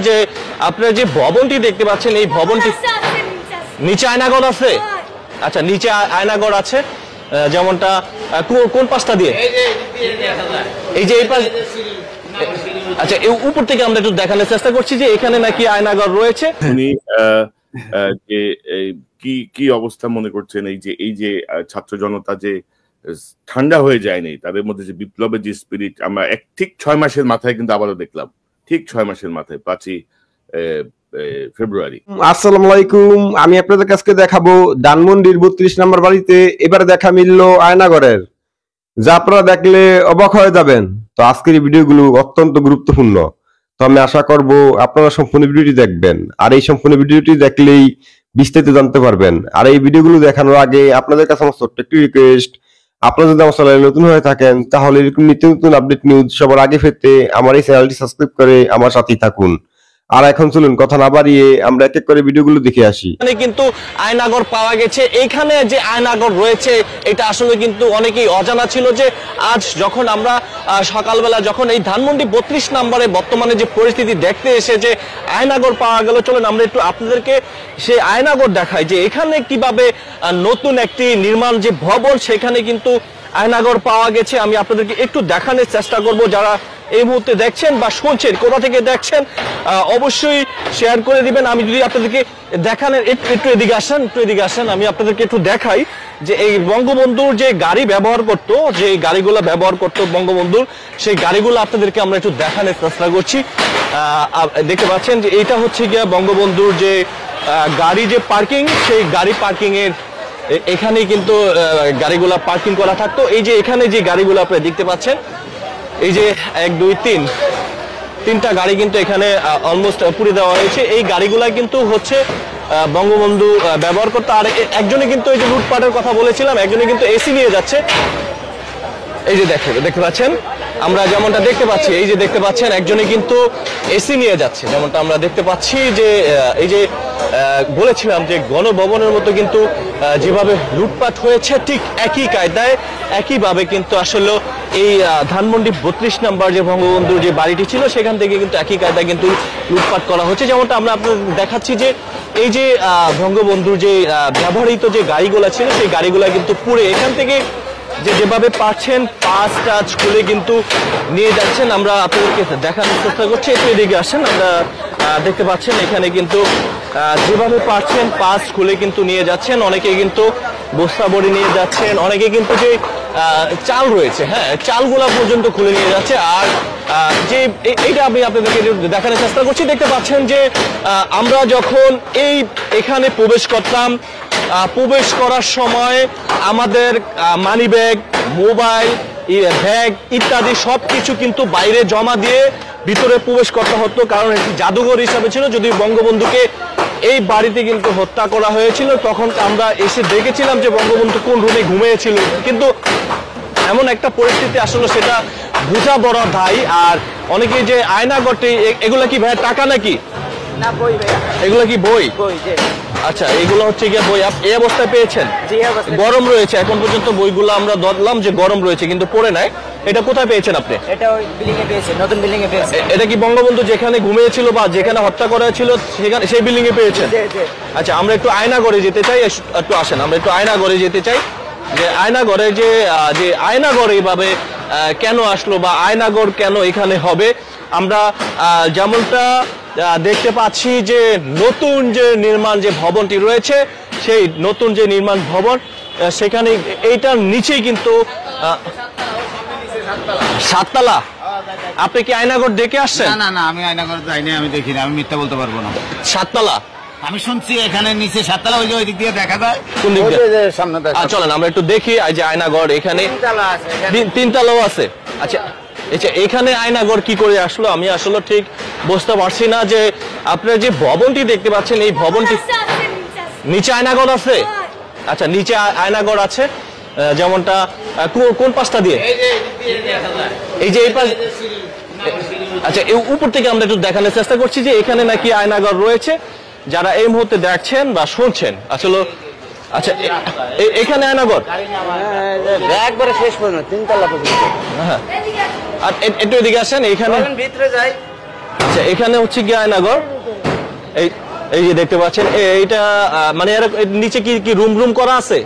যে আপনারা যে ভবনটি দেখতে পাচ্ছেন এই ভবনটি নিচে আয়নাঘর আছে। আচ্ছা, নিচে আয়নাঘর আছে, যেমনটা কোন পাশটা দিয়ে? এই যে এই পাশ। আচ্ছা, এই উপর থেকে আমরা একটু দেখানোর চেষ্টা করছি যে এখানে নাকি আয়নাঘর রয়েছে। উনি যে কি অবস্থা মনে করছেন এই যে ছাত্র জনতা যে ঠান্ডা হয়ে যায়নি, তাদের মধ্যে যে বিপ্লবের যে স্পিরিট আমরা ঠিক 6 মাসের মাথায় কিন্তু আবারও দেখলাম, ঠিক 6 মাসের মাথায় 5ই ফেব্রুয়ারি। আসসালামু আলাইকুম, আমি আপনাদের কাছে দেখাবো ধানমন্ডির 32 নম্বর বাড়িতে এবার দেখা মিলল আয়নাঘরের, যা আপনারা দেখলে অবাক হয়ে যাবেন। তো আজকের এই ভিডিওগুলো অত্যন্ত গুরুত্বপূর্ণ, তো আমি আশা করব আপনারা সম্পূর্ণ ভিডিওটি দেখবেন, আর এই সম্পূর্ণ ভিডিওটি দেখলেই বিস্তারিত জানতে পারবেন। আর এই ভিডিওগুলো দেখানোর আগে আপনাদের কাছে আমার ছোট্ট একটি রিকোয়েস্ট, আপনারা যদি আমার চ্যানেলে নতুন হয়ে থাকেন তাহলে এরকম নিত্য নতুন আপডেট নিউজ সবার আগে পেতে আমার এই চ্যানেলটি সাবস্ক্রাইব করে আমার সাথেই থাকুন। আর এখন চলুন কথা না বাড়িয়ে আমরা এক এক করে ভিডিওগুলো দেখে আসি। কিন্তু আয়নাঘর পাওয়া গেছে। এইখানে যে আয়নাঘর রয়েছে এটা আসলে কিন্তু অনেকেই অজানা ছিল, যে আজ যখন আমরা সকালবেলা যখন এই ধানমন্ডি 32 নম্বরে বর্তমানে যে পরিস্থিতি দেখতে এসে যে আয়নাঘর পাওয়া গেল, চলুন আমরা একটু আপনাদেরকে সেই আয়নাঘর দেখাই যে এখানে কিভাবে নতুন একটি নির্মাণ যে ভবন সেখানে কিন্তু আয়নাঘর পাওয়া গেছে। আমি আপনাদেরকে একটু দেখানোর চেষ্টা করব। যারা এই মুহূর্তে দেখছেন বা শুনছেন, কোথা থেকে দেখছেন অবশ্যই শেয়ার করে দিবেন। আমি যদি আপনাদেরকে দেখানোর একটু এদিকে আসেন, আমি আপনাদেরকে একটু দেখাই যে এই বঙ্গবন্ধুর যে গাড়ি ব্যবহার করতো, যে গাড়িগুলো ব্যবহার করতো বঙ্গবন্ধুর, সেই গাড়িগুলো আপনাদেরকে আমরা একটু দেখানোর চেষ্টা করছি। দেখতে পাচ্ছেন যে এইটা হচ্ছে গিয়া বঙ্গবন্ধুর যে গাড়ি যে পার্কিং, সেই গাড়ি পার্কিং এর এখানেই কিন্তু গাড়িগুলা পার্কিং করা থাকতো। এই যে এখানে যে গাড়িগুলো আপনারা দেখতে পাচ্ছেন, এই যে 1 2 3 তিনটা গাড়ি কিন্তু এখানে অলমোস্ট পুড়ে দেওয়া হয়েছে। এই গাড়িগুলা কিন্তু হচ্ছে বঙ্গবন্ধু ব্যবহার করতো। আর একজনে কিন্তু এই যে লুটপাটের কথা বলেছিলাম, একজনে কিন্তু এসি নিয়ে যাচ্ছে। এই যে দেখতে পাচ্ছেন, আমরা যেমনটা দেখতে পাচ্ছি, এই যে দেখতে পাচ্ছেন একজনে কিন্তু এসি নিয়ে যাচ্ছে, যেমনটা আমরা দেখতে পাচ্ছি। যে এই যে বলেছিলাম যে গণভবনের মতো কিন্তু যেভাবে লুটপাট হয়েছে ঠিক একই কায়দায় একইভাবে কিন্তু আসলে এই ধানমন্ডি 32 নম্বর যে বঙ্গবন্ধুর যে বাড়িটি ছিল সেখান থেকে কিন্তু একই কায়দায় কিন্তু লুটপাট করা হচ্ছে। যেমনটা আমরা আপনাদের দেখাচ্ছি যে এই যে বঙ্গবন্ধুর যে ব্যবহৃত যে গাড়িগুলা ছিল সেই গাড়িগুলা কিন্তু পুড়ে এখান থেকে যেভাবে পাচ্ছেন পাস টাচ খুলে কিন্তু নিয়ে যাচ্ছেন। আমরা আপনাদেরকে দেখানোর চেষ্টা করছি, একটু এদিকে আসেন। আমরা দেখতে পাচ্ছেন এখানে কিন্তু যেভাবে পাচ্ছেন পাস খুলে কিন্তু নিয়ে যাচ্ছেন। অনেকে কিন্তু বস্তা বড়ি নিয়ে যাচ্ছেন, অনেকে কিন্তু যে চাল রয়েছে, হ্যাঁ, চালগুলা পর্যন্ত খুলে নিয়ে যাচ্ছে। আর যে এইটা আমি আপনাদেরকে দেখানোর চেষ্টা করছি। দেখতে পাচ্ছেন যে আমরা যখন এখানে প্রবেশ করতাম, প্রবেশ করার সময় আমাদের মানি ব্যাগ, মোবাইল, ব্যাগ ইত্যাদি সবকিছু কিন্তু বাইরে জমা দিয়ে ভিতরে প্রবেশ করতে হতো, কারণ এটি জাদুঘর হিসাবে ছিল। যদি বঙ্গবন্ধুকে এই বাড়িতে কিন্তু হত্যা করা হয়েছিল, তখন আমরা এসে দেখেছিলাম যে বঙ্গবন্ধু কোন রুমে ঘুমিয়েছিল। কিন্তু এমন একটা পরিস্থিতি আসলে সেটা বোঝা বড় দায়। আর অনেকে যে আয়নাঘরটি, এগুলা কি ভাই টাকা নাকি? না, বই ভাইয়া। এগুলা কি বই? বই। আচ্ছা, এগুলো হচ্ছে গিয়ে বই। এই অবস্থায় পেয়েছেন? গরম রয়েছে এখন পর্যন্ত, বইগুলো আমরা ধরলাম যে গরম রয়েছে কিন্তু পড়ে নাই। এটা কোথায় পেয়েছেন আপনি? এটা ওই বিল্ডিং এ পেয়েছি, নতুন বিল্ডিং এ পেয়েছি। এটা কি বঙ্গবন্ধু যেখানে ঘুমিয়েছিল বা যেখানে হত্যা করা ছিল সেখানে, সেই বিল্ডিং এ পেয়েছেন? আচ্ছা, আমরা একটু আয়নাঘরে যেতে চাই, একটু আসেন, আমরা একটু আয়নাঘরে যেতে চাই। যে আয়নাঘরে যে আয়নাঘর এইভাবে কেন আসলো বা আয়নাঘর কেন এখানে হবে, আমরা যেমনটা দেখতে পাচ্ছি যে নতুন যে নির্মাণ যে ভবনটি রয়েছে, সেই নতুন যে নির্মাণ ভবন সেখানে এইটার নিচেই কিন্তু 7 তলা। আপনি কি আয়নাঘর দেখে আসছেন? না, আমি আয়নাঘর যাইনি, আমি দেখিনি, আমি মিথ্যা বলতে পারবো না। 7 তলা আমি শুনছি এখানে নিচে 7 তলা, ওই দিক দিয়ে দেখা যায়। কোন দিক দিয়ে? সামনে দেখা। চলেন আমরা একটু দেখি। এই যে আয়নাঘর এখানে 3 তলাও আছে। আচ্ছা, এখানে আয়নাঘর কি করে আসলো আমি আসলে ঠিক বুঝতে পারছি না। যে আপনারা যে ভবনটি দেখতে পাচ্ছেন এই ভবনটি নিচে আয়নাঘর আছে। আচ্ছা, নিচে আয়নাঘর আছে, যেমনটা কোন পাশটা দিয়ে? এই যে এই পাশ। আচ্ছা, এই উপর থেকে আমরা একটু দেখানোর চেষ্টা করছি যে এখানে নাকি আয়নাঘর রয়েছে। যারা এই মুহূর্তে দেখছেন বা শুনছেন আসলে, আচ্ছা এখানে আয়নাঘর একবারে শেষ পর্যন্ত 3 তলা পর্যন্ত। হ্যাঁ, আর একটু এদিকে আসেন। এখানে ভিতরে যাই। আচ্ছা, এখানে হচ্ছে কি আয়নাগর, এই এই যে দেখতে পাচ্ছেন এইটা মানে এর নিচে কি কি রুম রুম করা আছে।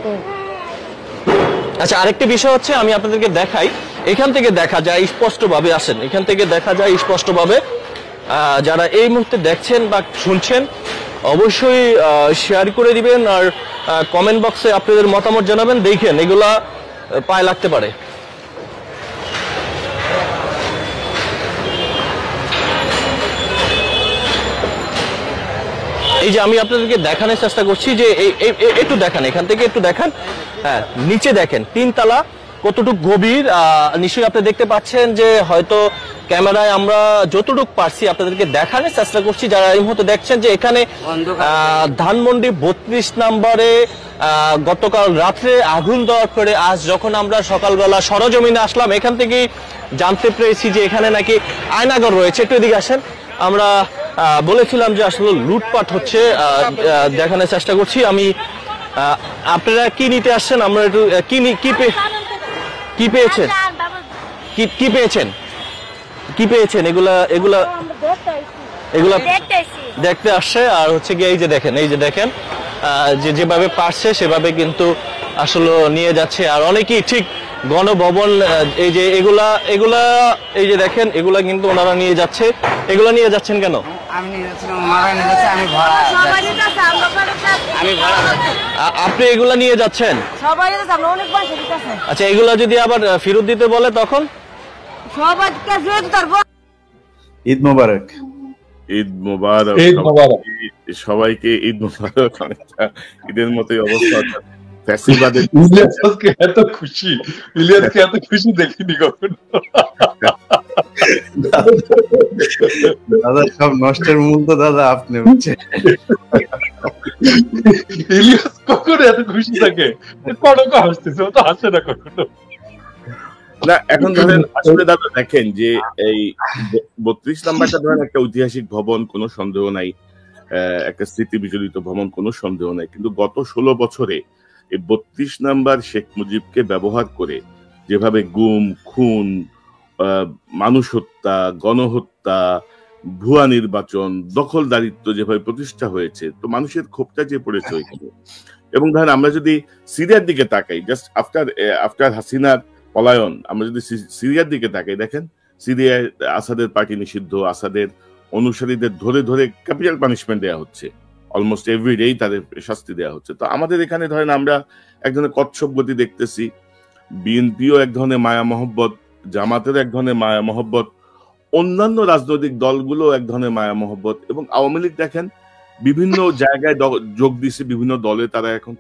আচ্ছা, আরেকটি বিষয় হচ্ছে আমি আপনাদেরকে দেখাই, এখান থেকে দেখা যায় স্পষ্টভাবে, আসেন এখান থেকে দেখা যায় স্পষ্টভাবে। যারা এই মুহূর্তে দেখছেন বা শুনছেন অবশ্যই শেয়ার করে দিবেন আর কমেন্ট বক্সে আপনাদের মতামত জানাবেন। দেখেন এগুলা পায়ে লাগতে পারে। এই যে আমি আপনাদেরকে দেখানোর চেষ্টা করছি যে একটু দেখান, এখান থেকে একটু দেখান। হ্যাঁ, নিচে দেখেন 3 তলা কতটুকু গভীর। নিশ্চয়ই আপনি দেখতে পাচ্ছেন যে হয়তো ক্যামেরায় আমরা যতটুকু পারছি আপনাদেরকে দেখানোর চেষ্টা করছি। যারা এই মুহূর্তে দেখছেন যে এখানে ধানমন্ডি 32 নম্বরে গতকাল রাত্রে আগুন দেওয়ার পরে আজ যখন আমরা সকালবেলা সরজমিনে আসলাম, এখান থেকেই জানতে পেরেছি যে এখানে নাকি আয়নাগর রয়েছে। একটু এদিকে আসেন, আমরা বলেছিলাম যে আসলে লুটপাট হচ্ছে, দেখানোর চেষ্টা করছি আমি। আপনারা কি নিতে আসছেন? আমরা একটু কি পেয়েছেন, কি পেয়েছেন, কি পেয়েছেন? এগুলা এগুলা এগুলা দেখতে আসছে। আর হচ্ছে গিয়ে এই যে দেখেন, এই যে দেখেন যেভাবে পারছে সেভাবে কিন্তু আসলে নিয়ে যাচ্ছে। আর অনেকেই ঠিক গণভবন, এই যে এগুলা এগুলা এই যে দেখেন এগুলা কিন্তু ওনারা নিয়ে যাচ্ছে। এগুলা নিয়ে যাচ্ছেন কেন? আপনি এগুলা নিয়ে যাচ্ছেন? আচ্ছা, এগুলা যদি আবার ফেরত দিতে বলে তখন? ঈদ মোবারক। ঈদ মোবারক, ঈদ মোবারক সবাইকে ঈদ মোবারক। অনেকটা ঈদের মতোই অবস্থা। ফ্যাসিবাদের ইলিয়াসকে এত খুশি, ইলিয়াসকে এত খুশি দেখিনি কখনো। দাদা সব নষ্টের মূল তো দাদা আপনি হচ্ছে। ইলিয়াস কখনো এত খুশি থাকে? কনক হাসতেছে, ও তো হাসে না কখনো। না, এখন ধরেন আসলে দাদা দেখেন যে এই 32 নাম্বারটা ধরেন একটা ঐতিহাসিক ভবন, কোনো সন্দেহ নাই, একটা স্মৃতি বিজড়িত ভবন, কোনো সন্দেহ নাই। কিন্তু গত 16 বছরে এই 32 নাম্বার শেখ মুজিবকে ব্যবহার করে যেভাবে গুম, খুন, মানুষ হত্যা, গণহত্যা, ভুয়া নির্বাচন, দখলদারিত্ব যেভাবে প্রতিষ্ঠা হয়েছে, তো মানুষের ক্ষোভটা যে পড়েছে ওইখানে। এবং ধরেন আমরা যদি সিরিয়ার দিকে তাকাই, জাস্ট আফটার হাসিনার পলায়ন, আমরা যদি সিরিয়ার দিকে তাকাই, দেখেন সিরিয়ায় আসাদের পার্টি নিষিদ্ধ, আসাদের অনুসারীদের ধরে ধরে ক্যাপিটাল পানিশমেন্ট দেওয়া হচ্ছে, অলমোস্ট এভরিডেই তাদের শাস্তি দেওয়া হচ্ছে। তো আমাদের এখানে ধরেন আমরা এক ধরনের কচ্ছপ গতি দেখতেছি। বিএনপিও এক ধরনের মায়া মহব্বত, জামাতের এক ধরনের মায়া মহব্বত, অন্যান্য রাজনৈতিক দলগুলো এক ধরনের মায়া মহব্বত, এবং আওয়ামী লীগ দেখেন বিভিন্ন জায়গায় যোগ দিচ্ছে, বিভিন্ন দলে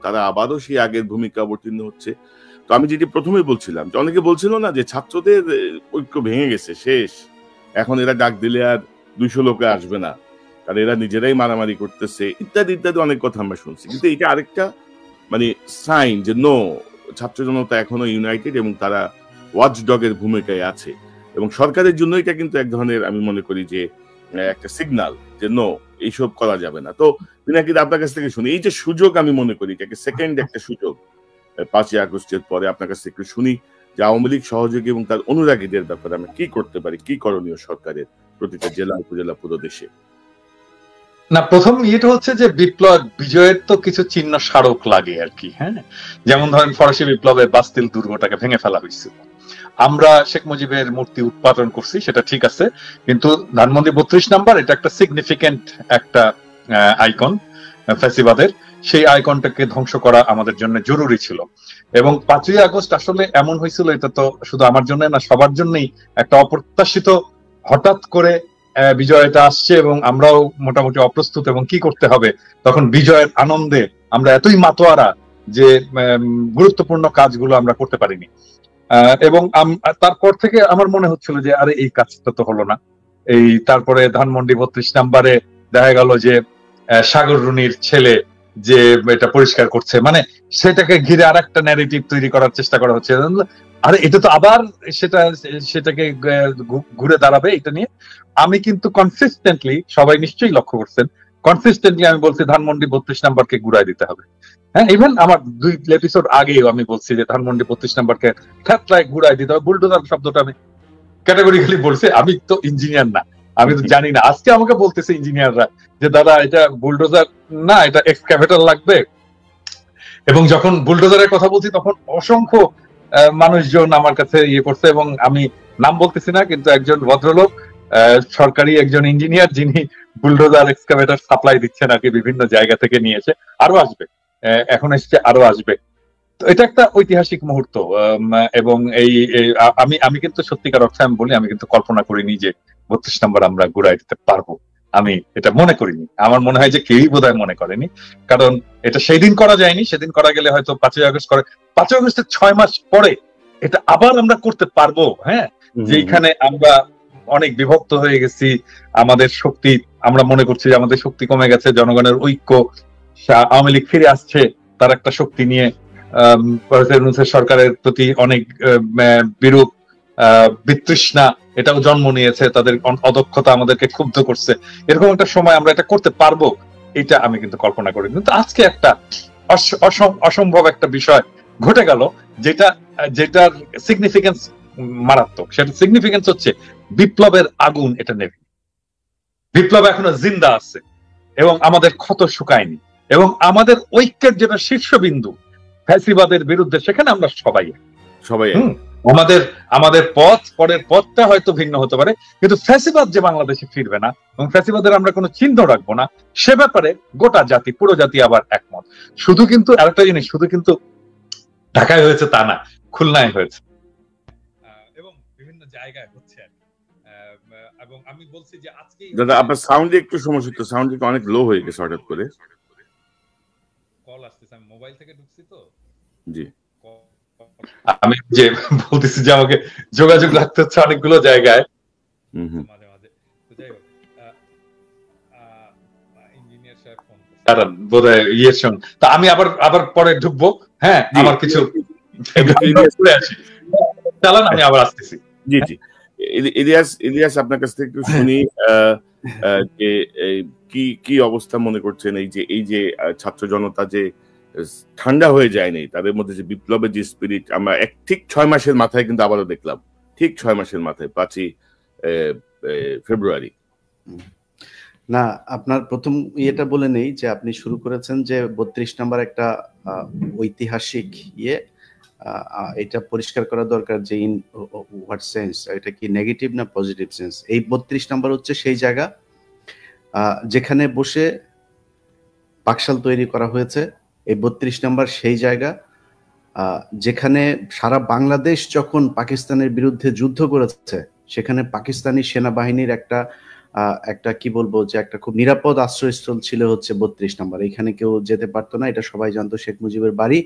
তারা আবারও সেই আগের ভূমিকা অবতীর্ণ হচ্ছে। তো আমি যেটি প্রথমেই বলছিলাম যে অনেকে বলছিল না যে ছাত্রদের ঐক্য ভেঙে গেছে, শেষ, এখন এরা ডাক দিলে আর 200 লোকে আসবে না, কারণ এরা নিজেরাই মারামারি করতেছে, ইত্যাদি ইত্যাদি অনেক কথা আমরা শুনছি। কিন্তু এটা আরেকটা মানে সাইন যে নো, ছাত্র জনতা এখনো ইউনাইটেড এবং তারা ওয়াচডগের ভূমিকায় আছে। এবং সরকারের জন্য এটা কিন্তু এক ধরনের, আমি মনে করি যে একটা সিগনাল যে নো, এইসব করা যাবে না। তো পিনাকিদা আপনার কাছ থেকে শুনি, এই যে সুযোগ, আমি মনে করি এটাকে সেকেন্ড একটা সুযোগ 5ই আগস্টের পরে আপনার কাছ থেকে শুনি যে আওয়ামী লীগ সহযোগী এবং তার অনুরাগীদের ব্যাপারে আমরা কি করতে পারি, কি করণীয় সরকারের প্রতিটা জেলা উপজেলা পুরো দেশে। না, প্রথম ইয়েটা হচ্ছে যে বিপ্লব বিজয়ের তো কিছু চিহ্ন স্মারক লাগে আর কি। হ্যাঁ, যেমন ধরেন ফরাসি বিপ্লবে বাস্তিল দুর্গটাকে ভেঙে ফেলা হয়েছিল, আমরা শেখ মুজিবের মূর্তি উৎপাদন করছি, সেটা ঠিক আছে, কিন্তু ধানমন্ডি 32 নাম্বার এটা একটা সিগনিফিকেন্ট একটা আইকন ফ্যাসিবাদের, সেই আইকনটাকে ধ্বংস করা আমাদের জন্য জরুরি ছিল। এবং 5ই আগস্ট আসলে এমন হয়েছিল, এটা তো শুধু আমার জন্য না, সবার জন্যই একটা অপ্রত্যাশিত, হঠাৎ করে বিজয়টা আসছে এবং আমরাও মোটামুটি অপ্রস্তুত, এবং কি করতে হবে তখন বিজয়ের আনন্দে আমরা এতই মাতোয়ারা যে গুরুত্বপূর্ণ কাজগুলো আমরা করতে পারিনি। এবং তারপর থেকে আমার মনে হচ্ছিল যে আরে এই কাজটা তো হলো না। এই তারপরে ধানমন্ডি 32 নাম্বারে দেখা গেল যে সাগর রুনির ছেলে যে এটা পরিষ্কার করছে, মানে সেটাকে ঘিরে আর একটা ন্যারেটিভ তৈরি করার চেষ্টা করা হচ্ছে। আরে এটা তো আবার সেটাকে ঘুরে দাঁড়াবে এটা নিয়ে। আমি কিন্তু কনসিস্টেন্টলি, সবাই নিশ্চয়ই লক্ষ্য করছেন, কনসিস্টেন্টলি আমি বলছি ধানমন্ডি 32 নাম্বারকে ঘুরাই দিতে হবে। হ্যাঁ, ইভেন আমার 2 এপিসোড আগেও আমি বলছি যে ধানমন্ডি 32 নাম্বারকে ঠ্যাটলায় ঘুরাই দিতে হবে। বুলডোজার শব্দটা আমি ক্যাটাগরিক্যালি বলছি, আমি তো ইঞ্জিনিয়ার না, আমি তো জানি না। আজকে আমাকে বলতেছে ইঞ্জিনিয়াররা যে দাদা এটা বুলডোজার না, এটা এক্সকাভেটর লাগবে। এবং যখন বুলডোজারের কথা বলছি তখন অসংখ্য মানুষজন আমার কাছে ইয়ে করছে, এবং আমি নাম বলতেছি না, কিন্তু একজন ভদ্রলোক সরকারি একজন ইঞ্জিনিয়ার যিনি বুলডোজার এক্সকাভেটর সাপ্লাই দিচ্ছেন আর কি, বিভিন্ন জায়গা থেকে নিয়েছে, আরো আসবে, এখন এসছে, আরো আসবে। তো এটা একটা ঐতিহাসিক মুহূর্ত। এবং আমি কিন্তু সত্যিকার অর্থে আমি বলি, আমি কিন্তু কল্পনা করিনি যে 32 নম্বর আমরা ঘুরাই দিতে পারবো। আমি এটা মনে করিনি, আমার মনে হয় যে কেউই বোধহয় মনে করেনি, কারণ এটা সেই দিন করা যায়নি। সেদিন করা গেলে হয়তো 5ই আগস্ট করে, 5ই আগস্টের 6 মাস পরে এটা আবার আমরা করতে পারবো। হ্যাঁ, যেখানে আমরা অনেক বিভক্ত হয়ে গেছি, আমাদের শক্তি, আমরা মনে করছি যে আমাদের শক্তি কমে গেছে, জনগণের ঐক্য, আওয়ামী লীগ ফিরে আসছে তার একটা শক্তি নিয়ে, সরকারের প্রতি অনেক বিরূপ বিতৃষ্ণা এটাও জন্ম নিয়েছে, তাদের অদক্ষতা আমাদেরকে ক্ষুব্ধ করছে। এরকম একটা সময় আমরা এটা করতে পারবো, এটা আমি কিন্তু কল্পনা করিনি। কিন্তু আজকে একটা অসম্ভব একটা বিষয় ঘটে গেল, যেটার সিগনিফিকেন্স মারাত্মক। সেটা সিগনিফিকেন্স হচ্ছে বিপ্লবের আগুন এটা নেবে, বিপ্লব এখনো জিন্দা আছে এবং আমাদের ক্ষত শুকায়নি, এবং আমাদের ঐক্যের যেটা শীর্ষবিন্দু ফ্যাসিবাদের বিরুদ্ধে, সেখানে আমরা সবাই আমাদের পরের পথটা হয়তো ভিন্ন হতে পারে, কিন্তু ফ্যাসিবাদ যে বাংলাদেশে ফিরবে না এবং ফ্যাসিবাদের আমরা কোনো চিহ্ন রাখবো না, সে ব্যাপারে গোটা জাতি, পুরো জাতি আবার একমত। শুধু কিন্তু আরেকটা জিনিস, শুধু কিন্তু ঢাকায় হয়েছে তা না, খুলনায় হয়েছে এবং বিভিন্ন জায়গায় হচ্ছে। এবং আমি বলছি যে আজকে দাদা আপনার সাউন্ডে একটু সমস্যা হচ্ছে, সাউন্ড অনেক লো হয়ে গেছে হঠাৎ করে। কল আসতেছে, আমি মোবাইল থেকে ঢুকছি তো। জি, আমি যে বলতেছি যে আমাকে যোগাযোগ রাখতে হচ্ছে অনেকগুলো জায়গায় মাঝে মাঝে। তো যাই হোক, ইঞ্জিনিয়ার সাহেব ফোন করছে বোধহয় ইয়ের সঙ্গে, তা আমি আবার পরে ঢুকবো। হ্যাঁ, আমার কিছু চালান, আমি আবার আসতেছি। জি জি, ইলিয়াস আপনার কাছ থেকে একটু শুনি যে কি অবস্থা মনে করছেন, এই যে ছাত্র জনতা যে ঠান্ডা হয়ে যায়নি, তাদের মধ্যে যে বিপ্লবের যে স্পিরিট আমরা ঠিক 6 মাসের মাথায় কিন্তু আবারও দেখলাম, ঠিক 6 মাসের মাথায় 5ই ফেব্রুয়ারি। না, আপনার প্রথম ইয়েটা বলে নেই যে আপনি শুরু করেছেন যে 32 নাম্বার একটা ঐতিহাসিক ইয়ে, এটা পরিষ্কার করা দরকার যে ইন হোয়াট সেন্স, এটা কি নেগেটিভ না পজিটিভ সেন্স। এই 32 নাম্বার হচ্ছে সেই জায়গা যেখানে বসে পাকশাল তৈরি করা হয়েছে। এই 32 নাম্বার সেই জায়গা যেখানে সারা বাংলাদেশ যখন পাকিস্তানের বিরুদ্ধে যুদ্ধ করেছে, সেখানে পাকিস্তানি সেনাবাহিনীর একটা কি বলবো যে একটা খুব নিরাপদ আশ্রয়স্থল ছিল হচ্ছে 32 নাম্বার। এখানে কেউ যেতে পারতো না, এটা সবাই জানতো। শেখ মুজিবের বাড়ি,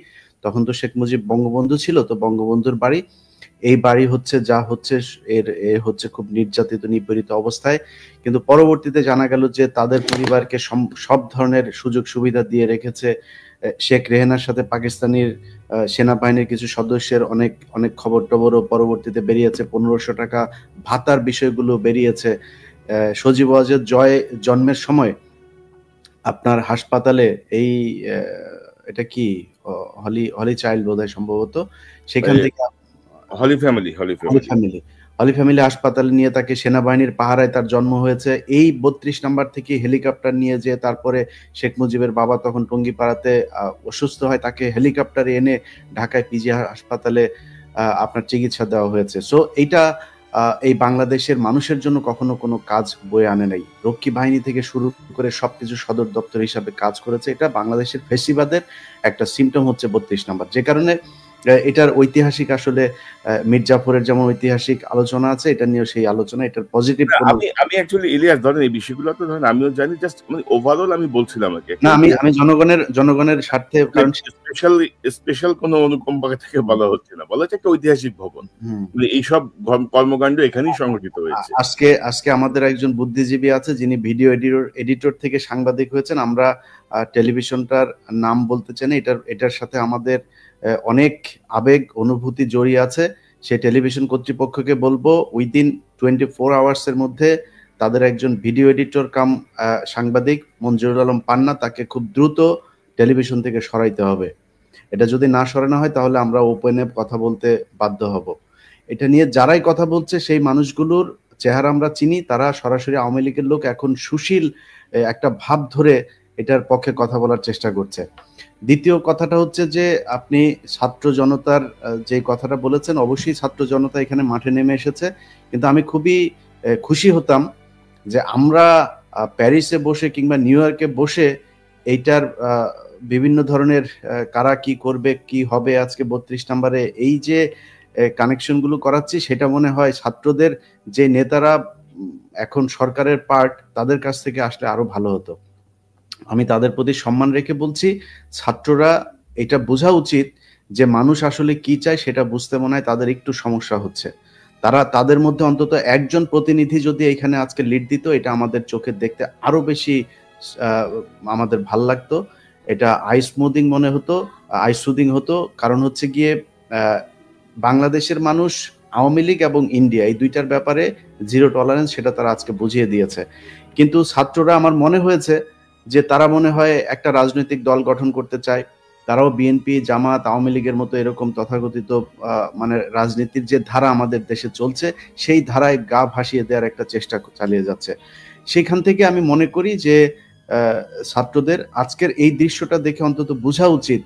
তখন তো শেখ মুজিব বঙ্গবন্ধু ছিল, তো বঙ্গবন্ধুর বাড়ি, এই বাড়ি হচ্ছে যা হচ্ছে এর হচ্ছে খুব নির্যাতিত নিপীড়িত অবস্থায়। কিন্তু পরবর্তীতে জানা গেল যে তাদের পরিবারকে সব ধরনের সুযোগ সুবিধা দিয়ে রেখেছে। শেখ রেহানার সাথে পাকিস্তানের সেনাবাহিনীর কিছু সদস্যের অনেক অনেক খবর টবরও পরবর্তীতে বেরিয়েছে, 1500 টাকা ভাতার বিষয়গুলো বেরিয়েছে। সজীব ওয়াজেদ জন্মের সময় আপনার হাসপাতালে এই এটা কি হলি চাইল্ড বোধহয় সম্ভবত, সেখান থেকে হলি ফ্যামিলি হাসপাতালে নিয়ে তাকে সেনাবাহিনীর পাহারায় তার জন্ম হয়েছে। এই 32 নাম্বার থেকে হেলিকপ্টার নিয়ে যে তারপরে শেখ মুজিবের বাবা তখন টঙ্গিপাড়াতে অসুস্থ হয়, তাকে হেলিকপ্টারে এনে ঢাকায় পিজি হাসপাতালে আপনার চিকিৎসা দেওয়া হয়েছে। সো এইটা এই বাংলাদেশের মানুষের জন্য কখনো কোনো কাজ বয়ে আনে নাই। রক্ষী বাহিনী থেকে শুরু করে সবকিছু সদর দপ্তর হিসাবে কাজ করেছে। এটা বাংলাদেশের ফ্যাসিবাদের একটা সিমটম হচ্ছে 32 নাম্বার, যে কারণে এটার ঐতিহাসিক আসলে মির্জাফরের যেমন ঐতিহাসিক আলোচনা আছে, এটা নিয়ে সেই আলোচনা, এটার পজিটিভ। আমি অ্যাকচুয়ালি ইলিয়াস ধরেন এই বিষয়গুলো তো ধরেন আমিও জানি, জাস্ট মানে ওভারঅল আমি বলছিলাম আর কি। না, আমি জনগণের স্বার্থে, কারণ স্পেশাল কোনো অনুকম্পা থেকে বলা হচ্ছে না, বলা হচ্ছে একটা ঐতিহাসিক ভবন, এইসব কর্মকাণ্ড এখানেই সংগঠিত হয়েছে। আজকে আমাদের একজন বুদ্ধিজীবী আছে যিনি ভিডিও এডিটর থেকে সাংবাদিক হয়েছেন। আমরা টেলিভিশনটার নাম বলতে চাই না, এটার সাথে আমাদের অনেক আবেগ অনুভূতি জড়িয়ে আছে। সেই টেলিভিশন কর্তৃপক্ষকে বলবো উইদিন 24 আওয়ার্সের মধ্যে তাদের একজন ভিডিও এডিটর কাম সাংবাদিক মঞ্জুরুল আলম পান্না, তাকে খুব দ্রুত টেলিভিশন থেকে সরাইতে হবে। এটা যদি না সরানো হয় তাহলে আমরা ওপেনে কথা বলতে বাধ্য হব। এটা নিয়ে যারাই কথা বলছে সেই মানুষগুলোর চেহারা আমরা চিনি, তারা সরাসরি আওয়ামী লীগের লোক, এখন সুশীল একটা ভাব ধরে এটার পক্ষে কথা বলার চেষ্টা করছে। দ্বিতীয় কথাটা হচ্ছে যে আপনি ছাত্র জনতার যে কথাটা বলেছেন, অবশ্যই ছাত্র জনতা এখানে মাঠে নেমে এসেছে, কিন্তু আমি খুবই খুশি হতাম যে আমরা প্যারিসে বসে কিংবা নিউ ইয়র্কে বসে এইটার বিভিন্ন ধরনের কারা কি করবে কি হবে আজকে 32 নম্বরে এই যে কানেকশনগুলো করাচ্ছি, সেটা মনে হয় ছাত্রদের যে নেতারা এখন সরকারের পার্ট, তাদের কাছ থেকে আসলে আরো ভালো হতো। আমি তাদের প্রতি সম্মান রেখে বলছি, ছাত্ররা এটা বোঝা উচিত যে মানুষ আসলে কি চায় সেটা বুঝতে মনে হয় তাদের একটু সমস্যা হচ্ছে। তাদের মধ্যে অন্তত একজন প্রতিনিধি যদি এখানে আজকে লিড দিত, এটা আমাদের চোখে দেখতে আরো বেশি আমাদের ভাল লাগতো, এটা আই সুদিং হতো। কারণ হচ্ছে গিয়ে বাংলাদেশের মানুষ আওয়ামী লীগ এবং ইন্ডিয়া এই দুইটার ব্যাপারে জিরো টলারেন্স, সেটা তারা আজকে বুঝিয়ে দিয়েছে। কিন্তু ছাত্ররা আমার মনে হয়েছে যে তারা মনে হয় একটা রাজনৈতিক দল গঠন করতে চায়, তারাও বিএনপি, জামাত, আওয়ামী লীগের মতো এরকম তথাকথিত মানে রাজনীতির যে ধারা আমাদের দেশে চলছে, সেই ধারায় গা ভাসিয়ে দেওয়ার একটা চেষ্টা চালিয়ে যাচ্ছে। সেখান থেকে আমি মনে করি যে ছাত্রদের আজকের এই দৃশ্যটা দেখে অন্তত বোঝা উচিত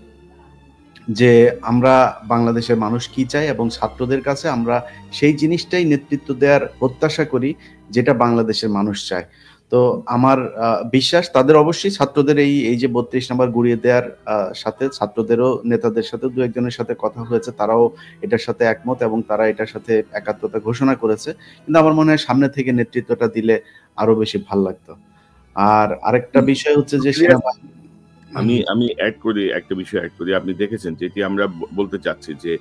যে আমরা বাংলাদেশের মানুষ কি চাই, এবং ছাত্রদের কাছে আমরা সেই জিনিসটাই নেতৃত্ব দেওয়ার প্রত্যাশা করি যেটা বাংলাদেশের মানুষ চায়। তো আমার বিশ্বাস তাদের অবশ্যই ছাত্রদের এই যে 32 নম্বর গুড়িয়ে দেওয়ার সাথে ছাত্রদেরও নেতাদের সাথে দু একজনের সাথে কথা হয়েছে, তারাও এটার সাথে একমত এবং তারা এটার সাথে একাত্মতা ঘোষণা করেছে। কিন্তু আমার মনে হয় সামনে থেকে নেতৃত্বটা দিলে আরো বেশি ভাল লাগতো। আর আরেকটা বিষয় হচ্ছে যে আমি একটা বিষয় অ্যাড করি। আপনি দেখেছেন যেটি আমরা বলতে চাচ্ছি যে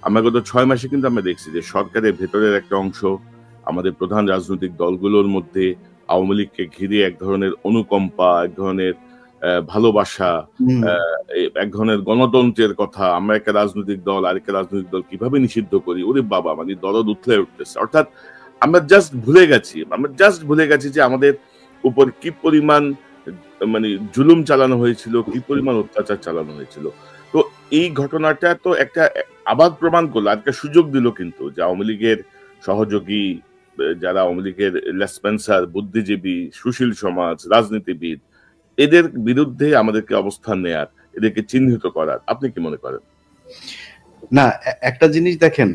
আমরা গত 6 মাসে কিন্তু আমরা দেখছি যে সরকারের ভেতরের একটা অংশ আমাদের প্রধান রাজনৈতিক দলগুলোর মধ্যে আওয়ামী লীগকে ঘিরে এক ধরনের অনুকম্পা, এক ধরনের ভালোবাসা, এক ধরনের গণতন্ত্রের কথা, আমরা একটা রাজনৈতিক দল আরেকটা রাজনৈতিক দল কিভাবে নিষিদ্ধ করি, ওরে বাবা, মানে দরদ উঠলে উঠতেছে। অর্থাৎ আমরা জাস্ট ভুলে গেছি যে আমাদের উপর কি পরিমাণ মানে জুলুম চালানো হয়েছিল, কি পরিমাণ অত্যাচার চালানো হয়েছিল। তো এই ঘটনাটা তো একটা আবার প্রমাণ করলো, একটা সুযোগ দিল কিন্তু যে আওয়ামী লীগের সহযোগী যারা আওয়ামী লীগের লেসপেন্সার, বুদ্ধিজীবী, সুশীল সমাজ, রাজনীতিবিদ, এদের বিরুদ্ধে আমাদেরকে অবস্থান নেয়ার, এদেরকে চিহ্নিত করার। আপনি কি মনে করেন? না, একটা জিনিস দেখেন,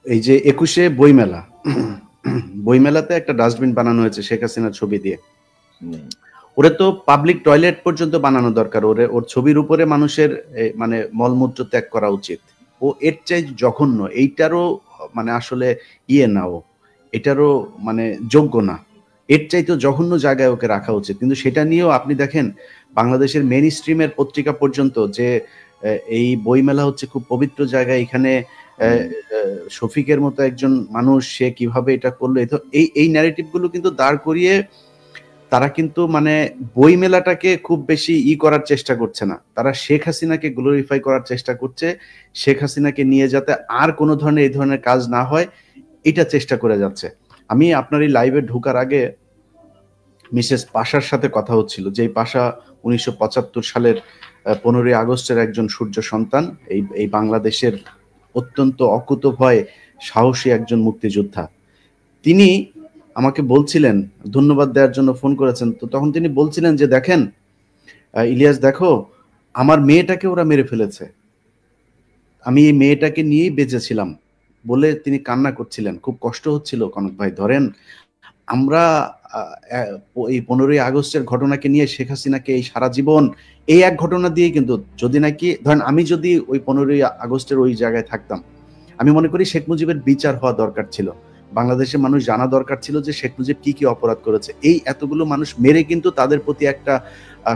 এই যে 21শে বইমেলাতে একটা ডাস্টবিন বানানো হয়েছে শেখ হাসিনার ছবি দিয়ে। ওরে তো পাবলিক টয়লেট পর্যন্ত বানানো দরকার, ওর ছবির উপরে মানুষের মানে মলমূত্র ত্যাগ করা উচিত। ও এর চাই জঘন্য, এইটারও মানে আসলে এটারও মানে যোগ্য না, এর চাইতে জঘন্য জায়গায় ওকে রাখা উচিত। কিন্তু সেটা নিয়েও আপনি দেখেন বাংলাদেশের মেইন স্ট্রিমের পত্রিকা পর্যন্ত যে এই বইমেলা হচ্ছে খুব পবিত্র জায়গায়, এখানে শফিকের মতো একজন মানুষ সে কিভাবে এটা করলো, এই ন্যারেটিভ গুলো কিন্তু দাঁড় করিয়ে তারা কিন্তু মানে বই মেলাটাকে খুব বেশি করার চেষ্টা করছে না, তারা শেখ হাসিনাকে গ্লোরিফাই করার চেষ্টা করছে, শেখ হাসিনাকে নিয়ে যাতে আর কোনো ধরনের এই ধরনের কাজ না হয় এটা চেষ্টা করে যাচ্ছে। আমি আপনার এই লাইভে ঢোকার আগে মিসেস পাশার সাথে কথা হচ্ছিল, যে পাশা 1975 সালের 15ই আগস্টের একজন সূর্য সন্তান, এই বাংলাদেশের অত্যন্ত অকুতভয় সাহসী একজন মুক্তিযোদ্ধা। তিনি আমাকে বলছিলেন, ধন্যবাদ দেওয়ার জন্য ফোন করেছেন, তো তখন তিনি বলছিলেন যে দেখেন ইলিয়াস, দেখো আমার মেয়েটাকে ওরা মেরে ফেলেছে, আমি এই মেয়েটাকে নিয়েই বেঁচেছিলাম বলে তিনি কান্না করছিলেন, খুব কষ্ট হচ্ছিল। কনক ভাই ধরেন, আমরা এই 15ই আগস্টের ঘটনাকে নিয়ে শেখ হাসিনাকে এই সারা জীবন এই এক ঘটনা দিয়ে, কিন্তু যদি নাকি ধরেন আমি যদি ওই 15ই আগস্টের ওই জায়গায় থাকতাম, আমি মনে করি শেখ মুজিবের বিচার হওয়া দরকার ছিল, বাংলাদেশের মানুষ জানা দরকার ছিল যে শেখ মুজিব কি কি অপরাধ করেছে। এই এতগুলো মানুষ মেরে কিন্তু তাদের প্রতি একটা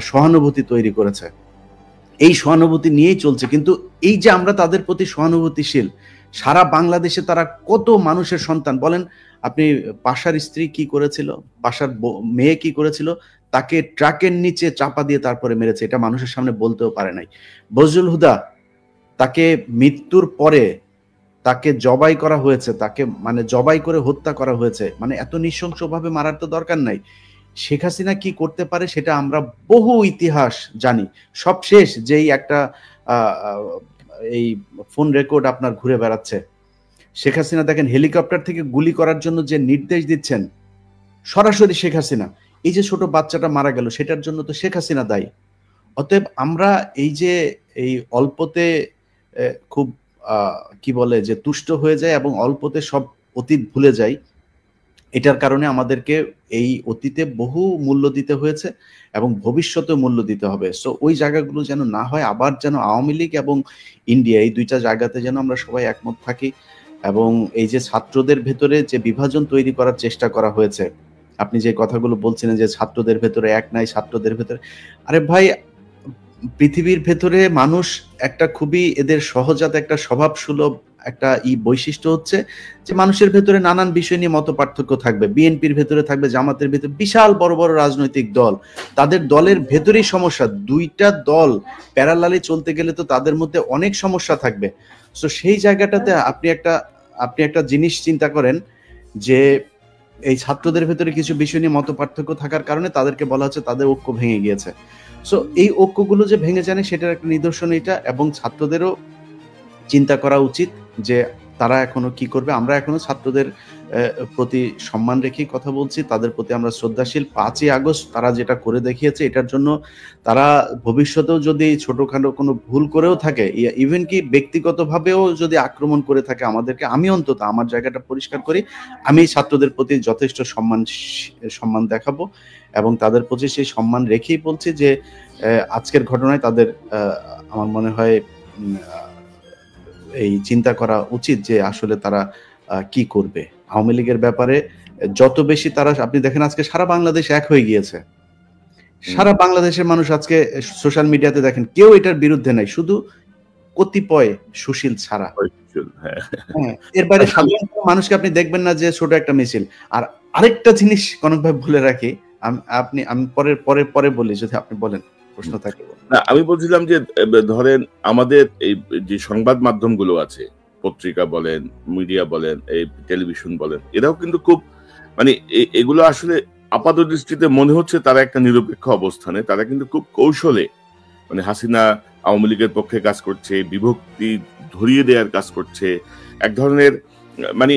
সহানুভূতি তৈরি করেছে, এই সহানুভূতি নিয়েই চলছে। কিন্তু এই যে আমরা তাদের প্রতি সহানুভূতিশীল, সারা বাংলাদেশে তারা কত মানুষের সন্তান বলেন আপনি, পাশার স্ত্রী কি করেছিল, পাশার মেয়ে কি করেছিল, তাকে ট্রাকের নিচে চাপা দিয়ে তারপরে মেরেছে, এটা মানুষের সামনে বলতেও পারে নাই। বজলুল হুদা, তাকে মৃত্যুর পরে তাকে জবাই করা হয়েছে, তাকে মানে জবাই করে হত্যা করা হয়েছে, মানে এত নৃশংসভাবে মারার তো দরকার নাই। শেখ হাসিনা কি করতে পারে সেটা আমরা বহু ইতিহাস জানি। সব শেষ যেই একটা এই ফোন রেকর্ড আপনার ঘুরে বেড়াচ্ছে, শেখ হাসিনা দেখেন হেলিকপ্টার থেকে গুলি করার জন্য যে নির্দেশ দিচ্ছেন সরাসরি শেখ হাসিনা। এই যে ছোট বাচ্চাটা মারা গেল সেটার জন্য তো শেখ হাসিনা দায়ী। অতএব আমরা এই যে এই অল্পতে খুব কি বলে যে তুষ্ট হয়ে যায় এবং অল্পতে সব অতীত ভুলে যাই, এটার কারণে আমাদেরকে এই অতীতে বহু মূল্য দিতে হয়েছে এবং ভবিষ্যতে মূল্য দিতে হবে। সো ওই জায়গাগুলো যেন না হয়, আবার যেন আওয়ামী লীগ এবং ইন্ডিয়া এই দুইটা জায়গাতে যেন আমরা সবাই একমত থাকি। এবং এই যে ছাত্রদের ভেতরে যে বিভাজন তৈরি করার চেষ্টা করা হয়েছে, আপনি যে কথাগুলো বলছিলেন যে ছাত্রদের ভেতরে এক নাই, ছাত্রদের ভেতরে, আরে ভাই পৃথিবীর ভেতরে মানুষ একটা খুবই এদের সহজাত একটা স্বভাব সুলভ একটা বৈশিষ্ট্য হচ্ছে যে মানুষের ভেতরে নানান বিষয় নিয়ে মত পার্থক্য থাকবে। বিএনপির ভেতরে থাকবে, জামাতের ভেতরে, বিশাল বড় বড় রাজনৈতিক দল, তাদের দলের ভেতরেই সমস্যা। দুইটা দল প্যারালালি চলতে গেলে তো তাদের মধ্যে অনেক সমস্যা থাকবে। সো সেই জায়গাটাতে আপনি একটা জিনিস চিন্তা করেন যে এই ছাত্রদের ভেতরে কিছু বিষয় নিয়ে মত পার্থক্য থাকার কারণে তাদেরকে বলা হচ্ছে তাদের ঐক্য ভেঙে গিয়েছে। সো এই ঐক্যগুলো যে ভেঙে জানে সেটার একটা নিদর্শন এটা। এবং ছাত্রদেরও চিন্তা করা উচিত যে তারা এখনো কি করবে। আমরা এখনো ছাত্রদের প্রতি সম্মান রেখেই কথা বলছি, তাদের প্রতি আমরা শ্রদ্ধাশীল। 5ই আগস্ট তারা যেটা করে দেখিয়েছে, এটার জন্য তারা ভবিষ্যতেও যদি ছোটখাটো কোনো ভুল করেও থাকে, ইভেন কি ব্যক্তিগতভাবেও যদি আক্রমণ করে থাকে আমাদেরকে, আমি অন্তত আমার জায়গাটা পরিষ্কার করি, আমি ছাত্রদের প্রতি যথেষ্ট সম্মান দেখাবো এবং তাদের প্রতি সেই সম্মান রেখেই বলছি যে আজকের ঘটনায় তাদের আমার মনে হয় এই চিন্তা করা উচিত যে আসলে তারা কি করবে। আওয়ামী লীগের ব্যাপারে যত বেশি তারা, আপনি দেখেন আজকে সারা বাংলাদেশ এক হয়ে গিয়েছে, সারা বাংলাদেশের মানুষ আজকে সোশ্যাল মিডিয়াতে দেখেন কেউ এটার বিরুদ্ধে নাই, শুধু কতিপয় সুশীল ছাড়া। এর বাইরে সাধারণ মানুষকে আপনি দেখবেন না যে ছোট একটা মিছিল। আর আরেকটা জিনিস কনক ভাই বলে রাখি, আমি পরে বলি, যদি আপনি বলেন প্রশ্ন থাকে। না, আমি বলছিলাম যে ধরেন আমাদের এই যে সংবাদ মাধ্যমগুলো আছে, পত্রিকা বলেন, মিডিয়া বলেন, এই টেলিভিশন বলেন, এরাও কিন্তু খুব মানে এগুলো আসলে আপাত দৃষ্টিতে মনে হচ্ছে তারা একটা নিরপেক্ষ অবস্থানে, তারা কিন্তু খুব কৌশলে মানে হাসিনা আওয়ামী লীগের পক্ষে কাজ করছে, বিভক্তি ধরিয়ে দেওয়ার কাজ করছে, এক ধরনের মানে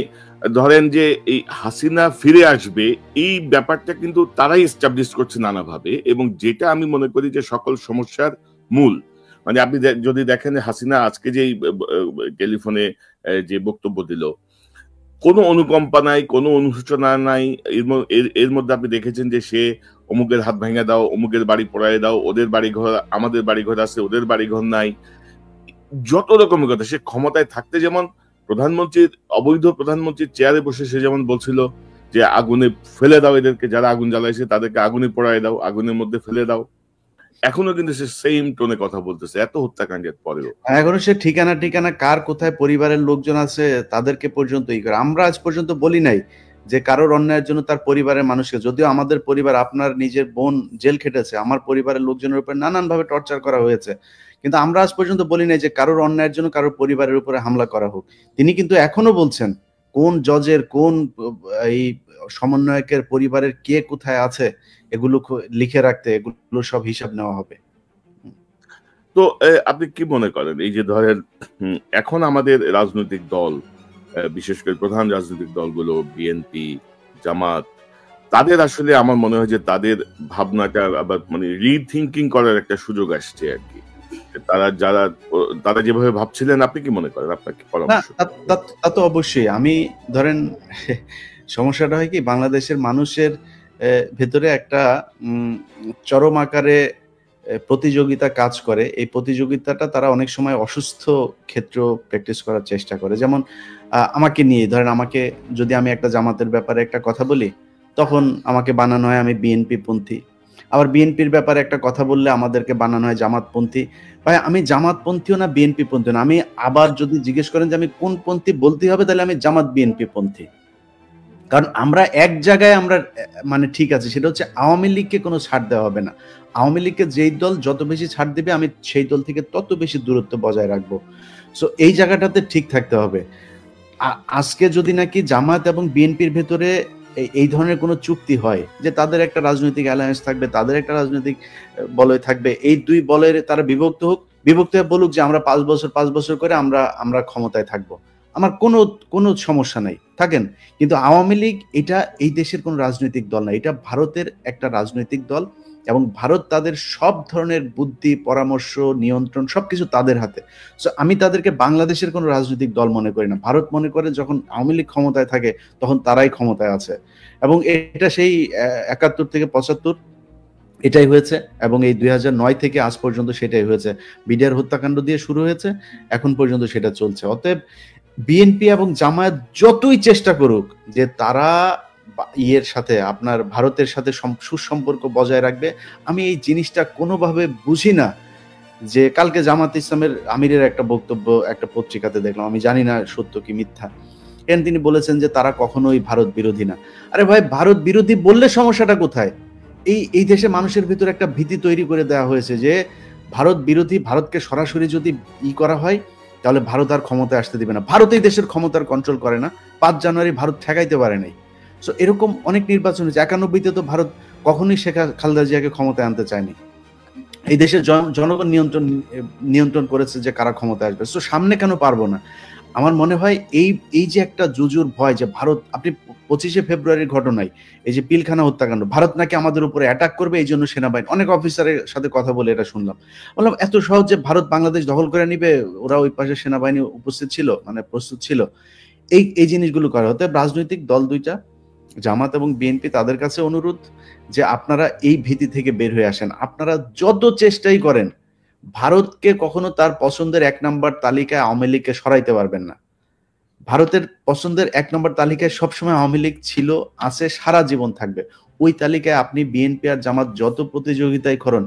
ধরেন যে এই হাসিনা ফিরে আসবে এই ব্যাপারটা কিন্তু তারাই এস্টাবলিশ করছে নানাভাবে। এবং যেটা আমি মনে করি যে সকল সমস্যার মূল, মানে আপনি যদি দেখেন হাসিনা আজকে যে টেলিফোনে যে বক্তব্য দিল, কোনো অনুকম্পা নাই, কোনো অনুশোচনা নাই। এর মধ্যে আপনি দেখেছেন যে সে অমুকের হাত ভেঙে দাও, অমুকের বাড়ি পোড়ায় দাও, ওদের বাড়ি ঘর, আমাদের বাড়ি ঘর আছে, ওদের বাড়ি ঘর নাই, যত রকমের কথা। সে ক্ষমতায় থাকতে যেমন প্রধানমন্ত্রীর, অবৈধ প্রধানমন্ত্রীর চেয়ারে বসে সে যেমন বলছিল যে আগুনে ফেলে দাও এদেরকে, যারা আগুন জ্বালাইছে তাদেরকে আগুনে পোড়ায় দাও, আগুনের মধ্যে ফেলে দাও, এখনো কিন্তু সে সেম টোনে কথা বলতেছে এত হত্যাকাণ্ডের পরেও। এখনো সে ঠিকানা কার কোথায় পরিবারের লোকজন আছে তাদেরকে পর্যন্ত ই করে। আমরা আজ পর্যন্ত বলি নাই যে কারোর অন্যায়ের জন্য তার পরিবারের মানুষকে, যদিও আমাদের পরিবার, আপনার নিজের বোন জেল খেটেছে, আমার পরিবারের লোকজনের উপর নানান ভাবে টর্চার করা হয়েছে, কিন্তু আমরা আজ পর্যন্ত বলি নাই যে কারোর অন্যায়ের জন্য কারোর পরিবারের উপরে হামলা করা হোক। তিনি কিন্তু এখনো বলছেন কোন জজের, কোন এই সমন্বয়কের পরিবারের কে কোথায় আছে এগুলো লিখে রাখতে, এগুলো সব হিসাব নেওয়া হবে। তো আপনি কি মনে করেন এই যে ধরেন এখন আমাদের রাজনৈতিক দল, বিশেষ করে প্রধান রাজনৈতিক দলগুলো বিএনপি, জামাত, তাদের আসলে আমার মনে হয় যে তাদের ভাবনাটা আবার মানে রিথিঙ্কিং করার একটা সুযোগ আসছে আর কি। তারা যেভাবে ভাবছিলেন, আপনি কি মনে করেন? আপনার কি পরামর্শ? তা তো অবশ্যই। আমি ধরেন সমস্যাটা হয় কি, বাংলাদেশের মানুষের ভেতরে একটা চরম আকারে প্রতিযোগিতা কাজ করে। এই প্রতিযোগিতাটা তারা অনেক সময় অসুস্থ ক্ষেত্র প্র্যাকটিস করার চেষ্টা করে। যেমন আমাকে নিয়ে ধরেন, আমাকে যদি আমি একটা জামাতের ব্যাপারে একটা কথা বলি, তখন আমাকে বানানো হয় আমি বিএনপি পন্থী। আবার বিএনপির ব্যাপারে একটা কথা বললে আমাদেরকে বানানো হয় জামাতপন্থী। ভাই আমি জামাতপন্থীও না, বিএনপি পন্থী না। আমি আবার যদি জিজ্ঞেস করেন যে আমি কোন পন্থী বলতে হবে, তাহলে আমি জামাত বিএনপি পন্থী। কারণ আমরা এক জায়গায় আমরা মানে ঠিক আছে, সেটা হচ্ছে আওয়ামী লীগকে কোনো ছাড় দেওয়া হবে না। আওয়ামী লীগকে যেই দল যত বেশি ছাড় দেবে, আমি সেই দল থেকে তত বেশি দূরত্ব বজায় রাখবো। সো এই জায়গাটাতে ঠিক থাকতে হবে। আজকে যদি নাকি জামাত এবং বিএনপির ভেতরে এই ধরনের কোনো চুক্তি হয় যে তাদের একটা রাজনৈতিক অ্যালায়েন্স থাকবে, তাদের একটা রাজনৈতিক বলয় থাকবে, এই দুই বলয়ের তারা বিভক্ত হয়ে বলুক যে আমরা 5 বছর করে আমরা ক্ষমতায় থাকবো, আমার কোনো কোনো সমস্যা নাই, থাকেন। কিন্তু আওয়ামী লীগ এটা এই দেশের কোনো রাজনৈতিক দল না, এটা ভারতের একটা রাজনৈতিক দল, এবং ভারত তাদের সব ধরনের বুদ্ধি, পরামর্শ, নিয়ন্ত্রণ সবকিছু তাদের হাতে। সো আমি তাদেরকে বাংলাদেশের কোনো রাজনৈতিক দল মনে করি না। ভারত মনে করে যখন আওয়ামী লীগ ক্ষমতায় থাকে তখন তারাই ক্ষমতায় আছে, এবং এটা সেই 71 থেকে 75 এটাই হয়েছে, এবং এই 2009 থেকে আজ পর্যন্ত সেটাই হয়েছে। বিডিআর হত্যাকাণ্ড দিয়ে শুরু হয়েছে, এখন পর্যন্ত সেটা চলছে। অতএব বিএনপি এবং জামায়াত যতই চেষ্টা করুক যে তারা ইয়ের সাথে, আপনার ভারতের সাথে সুসম্পর্ক বজায় রাখবে, আমি এই জিনিসটা কোনোভাবে বুঝি না। যে কালকে জামাত ইসলামের আমিরের একটা বক্তব্য একটা পত্রিকাতে দেখলাম, আমি জানি না সত্য কি মিথ্যা, এন তিনি বলেছেন যে তারা কখনোই ভারত বিরোধী না। আরে ভাই, ভারত বিরোধী বললে সমস্যাটা কোথায়? এই দেশে মানুষের ভিতরে একটা ভীতি তৈরি করে দেওয়া হয়েছে যে ভারত বিরোধী, ভারতকে সরাসরি যদি করা হয় তাহলে ভারত আর ক্ষমতায় আসতে দিবে না। ভারত এই দেশের ক্ষমতার কন্ট্রোল করে না, 5 জানুয়ারি ভারত ঠেকাইতে পারে নাই। সো এরকম অনেক নির্বাচন হয়েছে। 91-তে তো ভারত কখনোই শেখ খালেদা জিয়াকে ক্ষমতায় আনতে চায়নি। এই দেশের জনগণ নিয়ন্ত্রণ করেছে যে কারা ক্ষমতায় আসবে। সো সামনে কেন পারবো না? আমার মনে হয় এই যে একটা জুজুর ভয় যে ভারত, আপনি 25শে ফেব্রুয়ারির ঘটনায় এই যে পিলখানা হত্যাকাণ্ড, ভারত নাকি আমাদের উপরে অ্যাটাক করবে, এই জন্য সেনাবাহিনী, অনেক অফিসারের সাথে কথা বলে এটা শুনলাম। বললাম এত সহজে ভারত বাংলাদেশ দখল করে নিবে? ওরা ওই পাশে সেনাবাহিনী উপস্থিত ছিল, মানে প্রস্তুত ছিল। এই জিনিসগুলো করা হতে। রাজনৈতিক দল দুইটা, জামাত এবং বিএনপি, তাদের কাছে অনুরোধ যে আপনারা এই ভীতি থেকে বের হয়ে আসেন। আপনারা যত চেষ্টাই করেন ভারতকে কখনো তার পছন্দের 1 নম্বর তালিকায় আওয়ামী লীগকে সরাইতে পারবেন না। ভারতের পছন্দের 1 নম্বর তালিকায় সবসময় আওয়ামী লীগ ছিল, আছে, সারা জীবন থাকবে। ওই তালিকায় আপনি বিএনপি আর জামাত যত প্রতিযোগিতায় করেন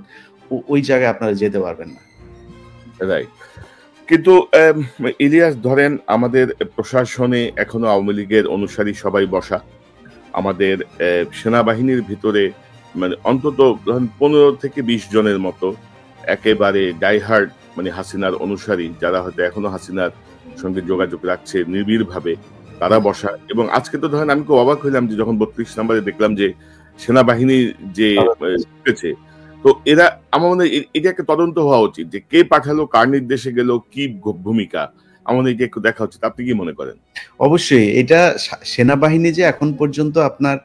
ওই জায়গায় আপনারা যেতে পারবেন না। রাইট। কিন্তু ইলিয়াস, ধরেন আমাদের প্রশাসনে এখনো আওয়ামী লীগের অনুসারী সবাই বসা, আমাদের সেনাবাহিনীর ভিতরে মানে অন্তত 15 থেকে 20 জনের মতো একেবারে ডাইহার্ড মানে হাসিনার অনুসারী, যারা হয়তো এখনো হাসিনার সঙ্গে যোগাযোগ রাখছে নিবিড়ভাবে, তারা বসা। এবং আজকে তো ধরেন আমি খুব অবাক হইলাম যে যখন 32 নম্বরে দেখলাম যে সেনাবাহিনী যে ঢুকেছে, তো এরা, আমার মনে হয় এটা একটা তদন্ত হওয়া উচিত যে কে পাঠালো, কার নির্দেশে গেল, কি ভূমিকা, আমার মনে হয় এটা একটু দেখা উচিত। আপনি কি মনে করেন? অবশ্যই এটা সেনাবাহিনী যে এখন পর্যন্ত আপনার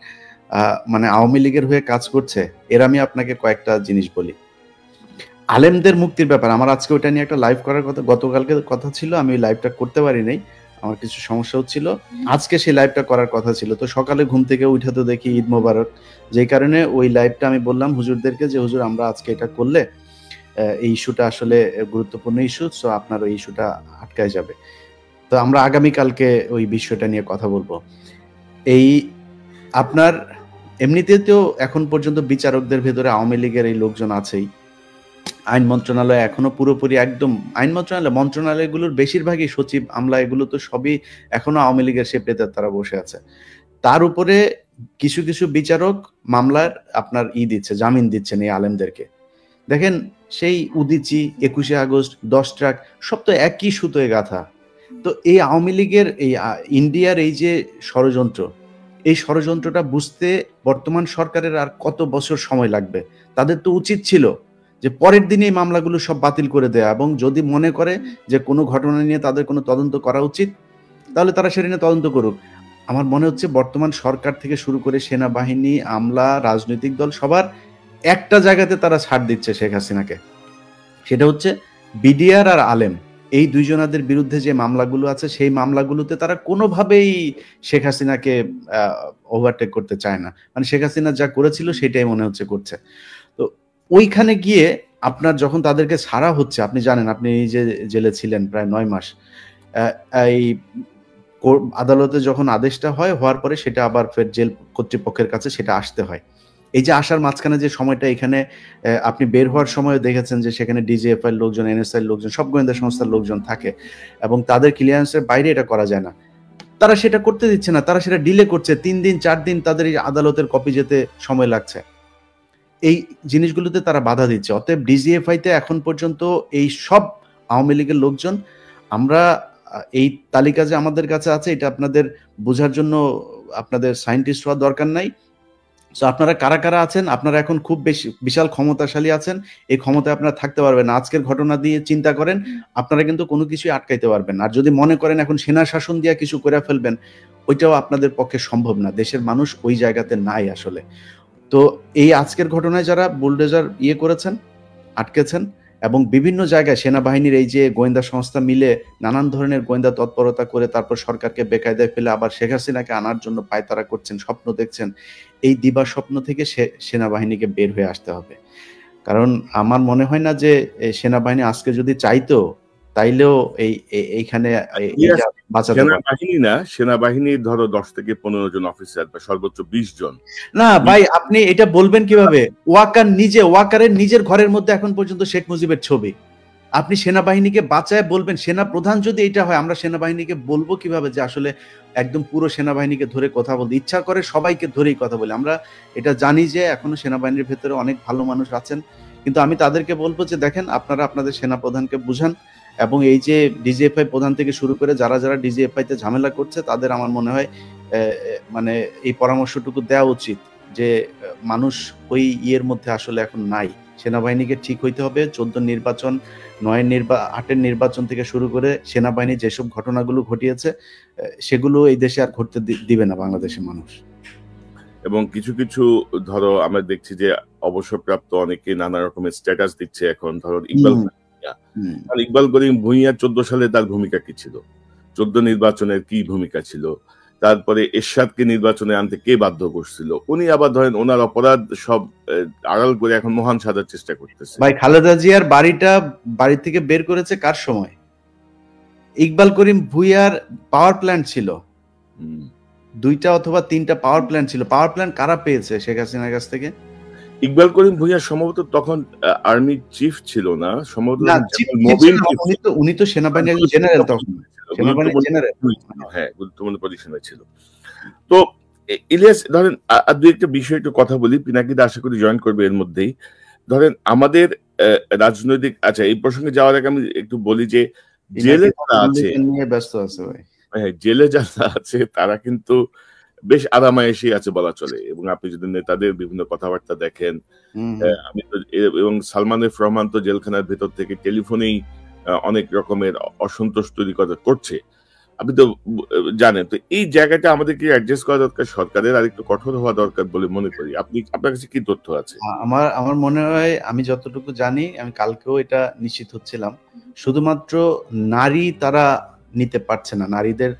মানে আওয়ামী লীগের হয়ে কাজ করছে, এর আমি আপনাকে কয়েকটা জিনিস বলি। আলেমদের মুক্তির ব্যাপার, আমার আজকে ওটা নিয়ে একটা লাইভ করার কথা, গতকালকে কথা ছিল, আমি ওই লাইভটা করতে পারি নাই, আমার কিছু সমস্যা হচ্ছিল। আজকে সেই লাইভটা করার কথা ছিল, তো সকালে ঘুম থেকে উঠে তো দেখি ঈদ মোবারক, যেই কারণে ওই লাইভটা আমি বললাম হুজুরদেরকে যে হুজুর আমরা আজকে এটা করলে এই ইস্যুটা আসলে গুরুত্বপূর্ণ ইস্যু, সো আপনার ওই ইস্যুটা আটকায় যাবে। তো আমরা আগামীকালকে ওই বিষয়টা নিয়ে কথা বলবো। এই আপনার এমনিতেও এখন পর্যন্ত বিচারকদের ভেতরে আওয়ামী লীগের এই লোকজন আছেই। আইন মন্ত্রণালয় এখনো পুরোপুরি একদম, আইন মন্ত্রণালয়গুলোর বেশিরভাগই সচিব, আমলা, এগুলো তো সবই এখনো আওয়ামী লীগের শেপেতে তারা বসে আছে। তার উপরে কিছু কিছু বিচারক মামলার আপনার দিচ্ছে, জামিন দিচ্ছেন এই আলেমদেরকে। দেখেন সেই উদিচি, 21শে আগস্ট, 10 ট্রাক, সব তো একই সুতোয় গাঁথা। তো এই আওয়ামী লীগের এই ইন্ডিয়ার এই যে ষড়যন্ত্র, এই ষড়যন্ত্রটা বুঝতে বর্তমান সরকারের আর কত বছর সময় লাগবে? তাদের তো উচিত ছিল যে পরের দিনে এই মামলাগুলো সব বাতিল করে দেয়া, এবং যদি মনে করে যে কোনো ঘটনা নিয়ে তাদের কোনো তদন্ত করা উচিত, তাহলে তারা সেটা নিয়ে তদন্ত করুক। আমার মনে হচ্ছে বর্তমান সরকার থেকে শুরু করে সেনাবাহিনী, আমলা, রাজনৈতিক দল, সবার একটা জায়গাতে তারা ছাড় দিচ্ছে শেখ হাসিনাকে, সেটা হচ্ছে বিডিআর আর আলেম, এই দুইজনাদের বিরুদ্ধে যে মামলাগুলো আছে সেই মামলাগুলোতে তারা কোনোভাবেই শেখ হাসিনাকে ওভারটেক করতে চায় না। মানে শেখ হাসিনা যা করেছিল সেটাই মনে হচ্ছে করছে। তো ওইখানে গিয়ে আপনার যখন তাদেরকে ছাড়া হচ্ছে, আপনি জানেন, আপনি এই যে জেলে ছিলেন প্রায় 9 মাস, এই আদালতে যখন আদেশটা হওয়ার পরে সেটা আবার ফের জেল কর্তৃপক্ষের কাছে সেটা আসতে হয়। এই যে আসার মাঝখানে যে সময়টা, এখানে আপনি বের হওয়ার সময় দেখেছেন যে সেখানে ডিজিএফআই লোকজন, এনএসআই লোকজন, সব গোয়েন্দা সংস্থার লোকজন থাকে, এবং তাদের ক্লিয়ারেন্সের বাইরে এটা করা যায় না। তারা সেটা করতে দিচ্ছে না, তারা সেটা ডিলে করছে। 3 দিন 4 দিন তাদের এই আদালতের কপি যেতে সময় লাগছে। এই জিনিসগুলোতে তারা বাধা দিচ্ছে। অতএব ডিজিএফআইতে এখন পর্যন্ত এই সব আওয়ামী লীগের লোকজন, আমরা এই তালিকা যে আমাদের কাছে আছে এটা আপনাদের বোঝার জন্য আপনাদের সায়েন্টিস্ট হওয়ার দরকার নাই। তো আপনারা কারা কারা আছেন, আপনারা এখন খুব বেশি বিশাল ক্ষমতাশালী আছেন, এই ক্ষমতায় আপনারা থাকতে পারবেন না। আজকের ঘটনা দিয়ে চিন্তা করেন, আপনারা কিন্তু কোনো কিছুই আটকাইতে পারবেন না। আর যদি মনে করেন এখন সেনা শাসন দিয়ে কিছু করে ফেলবেন, ওইটাও আপনাদের পক্ষে সম্ভব না। দেশের মানুষ ওই জায়গাতে নাই আসলে। তো এই আজকের ঘটনায় যারা বুলডোজার করেছেন, আটকেছেন, এবং বিভিন্ন জায়গায় সেনাবাহিনীর এই যে গোয়েন্দা সংস্থা মিলে নানান ধরনের গোয়েন্দা তৎপরতা করে তারপর সরকারকে বেকায়দায় ফেলে আবার শেখ হাসিনাকে আনার জন্য পায়তারা করছেন, স্বপ্ন দেখছেন, এই দিবা স্বপ্ন থেকে সেনাবাহিনীকে বের হয়ে আসতে হবে। কারণ আমার মনে হয় না যে সেনাবাহিনী আজকে যদি চাইতো তাইলেও এইখানে বাঁচাতে পারে। সেনাবাহিনী না, সেনাবাহিনীর ধরো 10 থেকে 15 জন অফিসার বা সর্বোচ্চ 20 জন। না ভাই, আপনি এটা বলবেন কিভাবে? ওয়াকারের নিজের ঘরের মধ্যে এখন পর্যন্ত শেখ মুজিবের ছবি। আপনি সেনাবাহিনীকে বাঁচায় বলবেন? সেনা প্রধান যদি এটা হয়, আমরা সেনাবাহিনীকে বলবো কিভাবে যে আসলে একদম পুরো সেনাবাহিনীকে ধরে কথা বলতে? ইচ্ছা করে সবাইকে ধরেই কথা বলি। আমরা এটা জানি যে এখনো সেনাবাহিনীর ভেতরে অনেক ভালো মানুষ আছেন, কিন্তু আমি তাদেরকে বলবো যে দেখেন, আপনারা আপনাদের সেনা প্রধানকে বুঝান, এবং এই যে ডিজিএফআই প্রধান থেকে শুরু করে যারা যারা ডিজিএফআই তে ঝামেলা করছে তাদের আমার মনে হয় মানে এই পরামর্শটুকু দেওয়া উচিত যে মানুষ ওই মধ্যে আসলে এখন নাই। সেনাবাহিনীকে ঠিক হইতে হবে। 14 নির্বাচন, 8-এর নির্বাচন থেকে শুরু করে সেনাবাহিনী যেসব ঘটনাগুলো ঘটিয়েছে সেগুলো এই দেশে আর ঘটতে দিবে না বাংলাদেশের মানুষ। এবং কিছু কিছু ধরো আমরা দেখছি যে অবসরপ্রাপ্ত অনেকে নানা রকমের স্ট্যাটাস দিচ্ছে এখন। ধরো ইকবাল করিম ভূঁইয়া 14 সালে তার ভূমিকা কি ছিল, 14 নির্বাচনের কি ভূমিকা ছিল, তারপরে এরশাদকে নির্বাচনে আনতে কে বাধ্য করছিল, উনি আবার ধরেন ওনার অপরাধ সব আড়াল করে এখন মহান সাজার চেষ্টা করতেছে। ভাই, খালেদা জিয়ার বাড়ি থেকে বের করেছে কার সময়? ইকবাল করিম ভূঁইয়ার পাওয়ার প্ল্যান্ট ছিল, 2টা অথবা 3টা পাওয়ার প্ল্যান্ট ছিল। পাওয়ার প্ল্যান্ট কারা পেয়েছে শেখ হাসিনার কাছ থেকে? ইকবাল করিম ভূঁইয়া সম্ভবত তখন আর্মি চিফ ছিল না, সম্ভবত উনি তো সেনাবাহিনীর জেনারেল, তখন সেনাবাহিনীর জেনারেল, হ্যাঁ, গুরুত্বপূর্ণ পজিশনে ছিল। তো ইলিয়াস ধরেন আর দুই একটা বিষয় একটু কথা বলি, পিনাকিদা আশা করি জয়েন করবে এর মধ্যেই। ধরেন আমাদের রাজনৈতিক, আচ্ছা এই প্রসঙ্গে যাওয়ার আগে আমি একটু বলি যে জেলে যারা আছে, ব্যস্ত আছে ভাই, হ্যাঁ জেলে যারা আছে তারা কিন্তু বেশ আরামায়েশি আছে বলা চলে। এবং আপনি যদি নেতাদের বিভিন্ন কথাবার্তা দেখেন, আমি তো এবং সালমান এফ রহমান তো জেলখানার ভেতর থেকে টেলিফোনেই অনেক রকমের অসন্তোষ তৈরি করছে, আপনি তো জানেন। তো এই জায়গাটা আমাদেরকে অ্যাডজাস্ট করা দরকার, সরকারের আর একটু কঠোর হওয়া দরকার বলে মনে করি। আপনার কাছে কি তথ্য আছে? আমার মনে হয়, আমি যতটুকু জানি, আমি কালকেও এটা নিশ্চিত হচ্ছিলাম, শুধুমাত্র নারী তারা নিতে পারছে না, নারীদের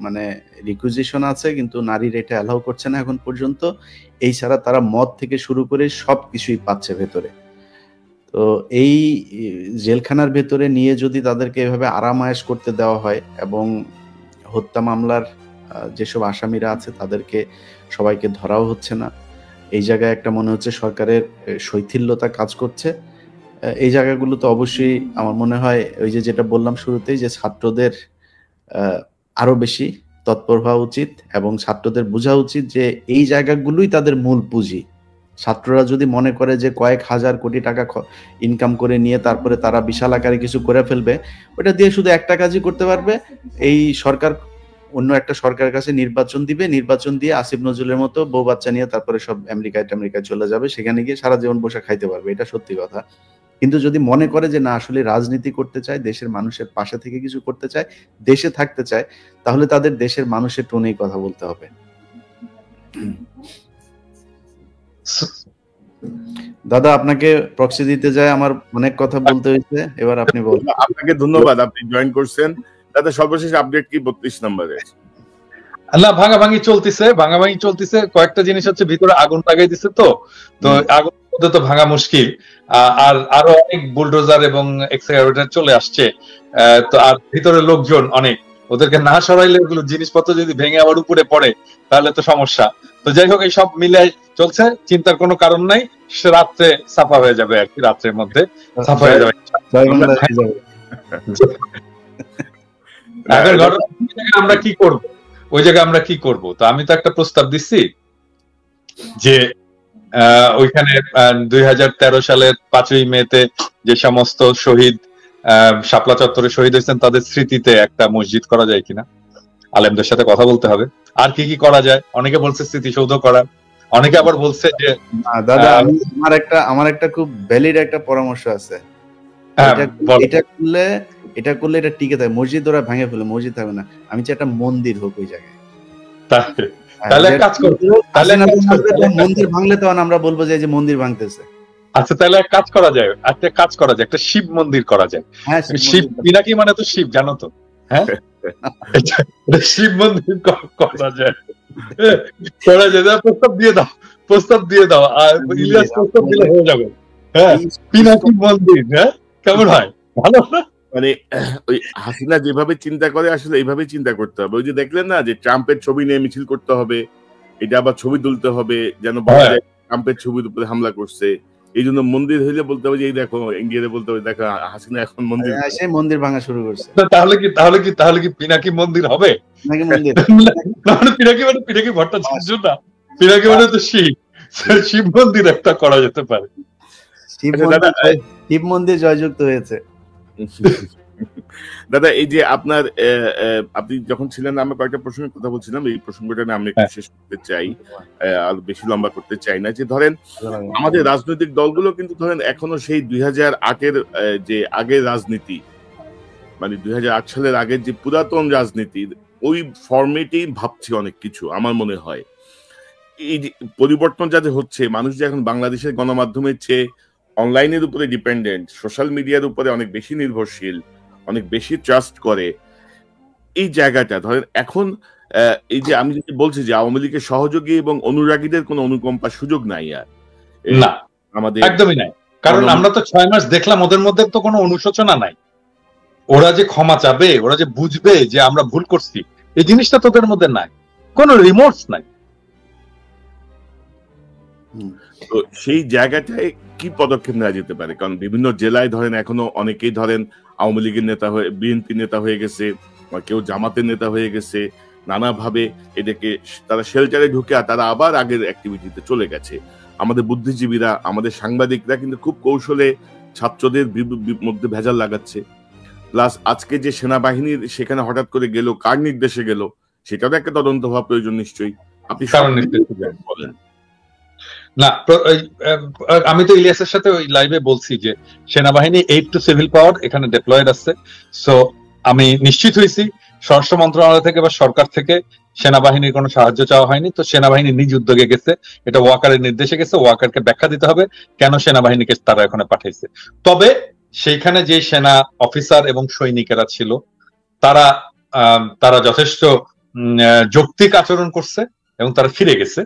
মানে রিকুইজিশন আছে কিন্তু নারীর এটা অ্যালাউ করছে না এখন পর্যন্ত। এই ছাড়া তারা মদ থেকে শুরু করে সব কিছুই পাচ্ছে ভেতরে। তো এই জেলখানার ভেতরে নিয়ে যদি তাদেরকে এভাবে আরামায়েশ করতে দেওয়া হয়, এবং হত্যা মামলার যেসব আসামিরা আছে তাদেরকে সবাইকে ধরাও হচ্ছে না, এই জায়গায় একটা মনে হচ্ছে সরকারের শৈথিল্যতা কাজ করছে। এই জায়গাগুলো তো অবশ্যই আমার মনে হয় ওই যে যেটা বললাম শুরুতেই, যে ছাত্রদের আরো বেশি তৎপর হওয়া উচিত, এবং ছাত্রদের বোঝা উচিত যে এই জায়গাগুলোই তাদের মূল পুঁজি। ছাত্ররা যদি মনে করে যে কয়েক হাজার কোটি টাকা ইনকাম করে নিয়ে তারপরে তারা বিশাল আকারে কিছু করে ফেলবে, ওটা দিয়ে শুধু একটা কাজই করতে পারবে, এই সরকার অন্য একটা সরকারের কাছে নির্বাচন দিবে, নির্বাচন দিয়ে আসিফ নজরুলের মতো বউ বাচ্চা নিয়ে তারপরে সব আমেরিকায় চলে যাবে, সেখানে গিয়ে সারা জীবন বসে খাইতে পারবে। এটা সত্যি কথা। কিন্তু যদি মনে করে যে না, আসলে রাজনীতি করতে চায়, দেশের মানুষের পাশে থেকে কিছু করতে চায়, দেশে থাকতে চায়, তাহলে তাদের দেশের মানুষের টোনেই কথা বলতে হবে। দাদা, আপনাকে প্রক্সি দিতে যায় আমার অনেক কথা বলতে হয়েছে, এবার আপনি বলুন। আপনাকে ধন্যবাদ, আপনি জয়েন করছেন। দাদা সর্বশেষ আপডেট কি 32 নম্বরে? না, ভাঙাভাঙি চলতেছে। কয়েকটা জিনিস হচ্ছে, ভিতরে আগুন লাগাই দিছে, তো আগুন তো ভাঙা মুশকিল। আর আরো অনেক বুলডোজার এবং এক্সকাভেটর চলে আসছে। তো আর ভিতরে লোকজন অনেক, ওদেরকে না সরাইলে ওগুলো জিনিসপত্র যদি ভেঙে আবার উপরে পড়ে তাহলে তো সমস্যা। তো যাই হোক, এই সব মিলে চলছে, চিন্তার কোনো কারণ নাই। সে রাত্রে সাফা হয়ে যাবে আর কি, রাত্রের মধ্যে সাফা হয়ে যাবে। এখন ঘটনা আমরা কি করব, ওই জায়গায় আমরা কি করব? তো আমি তো একটা প্রস্তাব দিচ্ছি যে ওইখানে 2013 সালের 5ই মেতে যে সমস্ত শহীদ শাপলা চত্বরে শহীদ হয়েছেন তাদের স্মৃতিতে একটা মসজিদ করা যায় কিনা, আলেমদের সাথে কথা বলতে হবে। আর কি কি করা যায়? অনেকে বলছে স্মৃতিসৌধ করা, অনেকে আবার বলছে যে না দাদা, আমার একটা খুব ভ্যালিড একটা পরামর্শ আছে। এটা করলে এটা টিকে থাকে। মসজিদ ওরা ভেঙে ফেলে, মসজিদ থাকবে না। আমি চাই একটা মন্দির হোক ওই জায়গায়। তাহলে কাজ করো, মন্দির ভাঙলে তখন আমরা বলবো যে মন্দির ভাঙতেছে। আচ্ছা, তাহলে এক কাজ করা যায়, একটা শিব মন্দির করা যায়। হ্যাঁ, শিব পিনাকি মানে তো শিব, জানো তো? হ্যাঁ, শিব মন্দির করা যায়। প্রস্তাব দিয়ে দাও আর ইলিয়াস প্রস্তাব দিলে হয়ে যাবে। হ্যাঁ, পিনাকি মন্দির। হ্যাঁ, কেমন হয়? ভালো না? মানে ওই হাসিনা যেভাবে চিন্তা করে আসলে এইভাবে চিন্তা করতে হবে। ওই যে দেখলেন না যে ট্রাম্পের ছবি নিয়ে মিছিল করতে হবে, এটা আবার ছবি তুলতে হবে যেন বলা যায় ট্রাম্পের ছবির উপরে হামলা করছে। এই জন্য মন্দির হইলে বলতে হবে যে এই দেখো, ইন্ডিয়াতে বলতে হবে দেখো হাসিনা এখন মন্দির ভাঙা শুরু করছে। তাহলে কি পিনাকি মন্দির হবে? পিনাকি ভট্টাচার্য না, পিনাকি মানে তো শিব মন্দির একটা করা যেতে পারে। শিব মন্দির জয়যুক্ত হয়েছে। দাদা, এই যে আপনি যখন ছিলেন আমরা কয়েকটা প্রসঙ্গের কথা বলছিলাম, এই প্রসঙ্গটা আমি একটু শেষ করতে চাই, আর বেশি লম্বা করতে চাই না। যে ধরেন আমাদের রাজনৈতিক দলগুলো কিন্তু ধরেন এখনো সেই 2008-এর যে আগের রাজনীতি, মানে 2008 সালের আগের যে পুরাতন রাজনীতির ওই ফর্মেটেই ভাবছি অনেক কিছু। আমার মনে হয় এই যে পরিবর্তন যাতে হচ্ছে, মানুষ যে এখন বাংলাদেশের গণমাধ্যমের চেয়ে অনলাইনের উপরে ডিপেন্ডেন্ট, সোশ্যাল মিডিয়ার উপরে অনেক বেশি নির্ভরশীল, অনেক বেশি ট্রাস্ট করে, এই জায়গাটা ধরেন এখন এই যে আমি যদি বলছি যে আওয়ামী লীগের সহযোগী এবং অনুরাগীদের কোনো অনুকম্পার সুযোগ নাই আর না, আমাদের একদমই নাই। কারণ আমরা তো 6 মাস দেখলাম ওদের মধ্যে তো কোনো অনুশোচনা নাই। ওরা যে ক্ষমা চাবে, ওরা যে বুঝবে যে আমরা ভুল করছি, এই জিনিসটা তোদের মধ্যে নাই, কোনো রিমোর্স নাই। তো সেই জায়গাটায় কি পদক্ষেপ নেওয়া যেতে পারে? কারণ বিভিন্ন জেলায় ধরেন এখনো অনেকেই ধরেন আওয়ামী লীগের নেতা হয়ে, বিএনপি নেতা হয়ে গেছে, বা কেউ জামাতের নেতা হয়ে গেছে, নানাভাবে এটাকে তারা শেল্টারে ঢুকে তারা আবার আগের অ্যাক্টিভিটিতে চলে গেছে। আমাদের বুদ্ধিজীবীরা, আমাদের সাংবাদিকরা কিন্তু খুব কৌশলে ছাত্রদের মধ্যে ভেজাল লাগাচ্ছে। প্লাস আজকে যে সেনাবাহিনীর সেখানে হঠাৎ করে গেল, কার নির্দেশে গেল, সেটারও একটা তদন্ত হওয়া প্রয়োজন নিশ্চয়ই। আপনি বলেন না, আমি তো ইলিয়াসের সাথে ওই লাইভে বলছি যে সেনাবাহিনী 8 টু সিভিল পাওয়ার এখানে ডিপ্লয়েড আছে। সো আমি নিশ্চিত হয়েছি স্বরাষ্ট্র মন্ত্রণালয় থেকে বা সরকার থেকে সেনাবাহিনীর কোনো সাহায্য চাওয়া হয়নি। তো সেনাবাহিনী নিজ উদ্যোগে গেছে, এটা ওয়াকারের নির্দেশে গেছে। ওয়াকারকে ব্যাখ্যা দিতে হবে কেন সেনাবাহিনীকে তারা এখানে পাঠাইছে। তবে সেইখানে যে সেনা অফিসার এবং সৈনিকেরা ছিল তারা যথেষ্ট যৌক্তিক আচরণ করছে এবং তারা ফিরে গেছে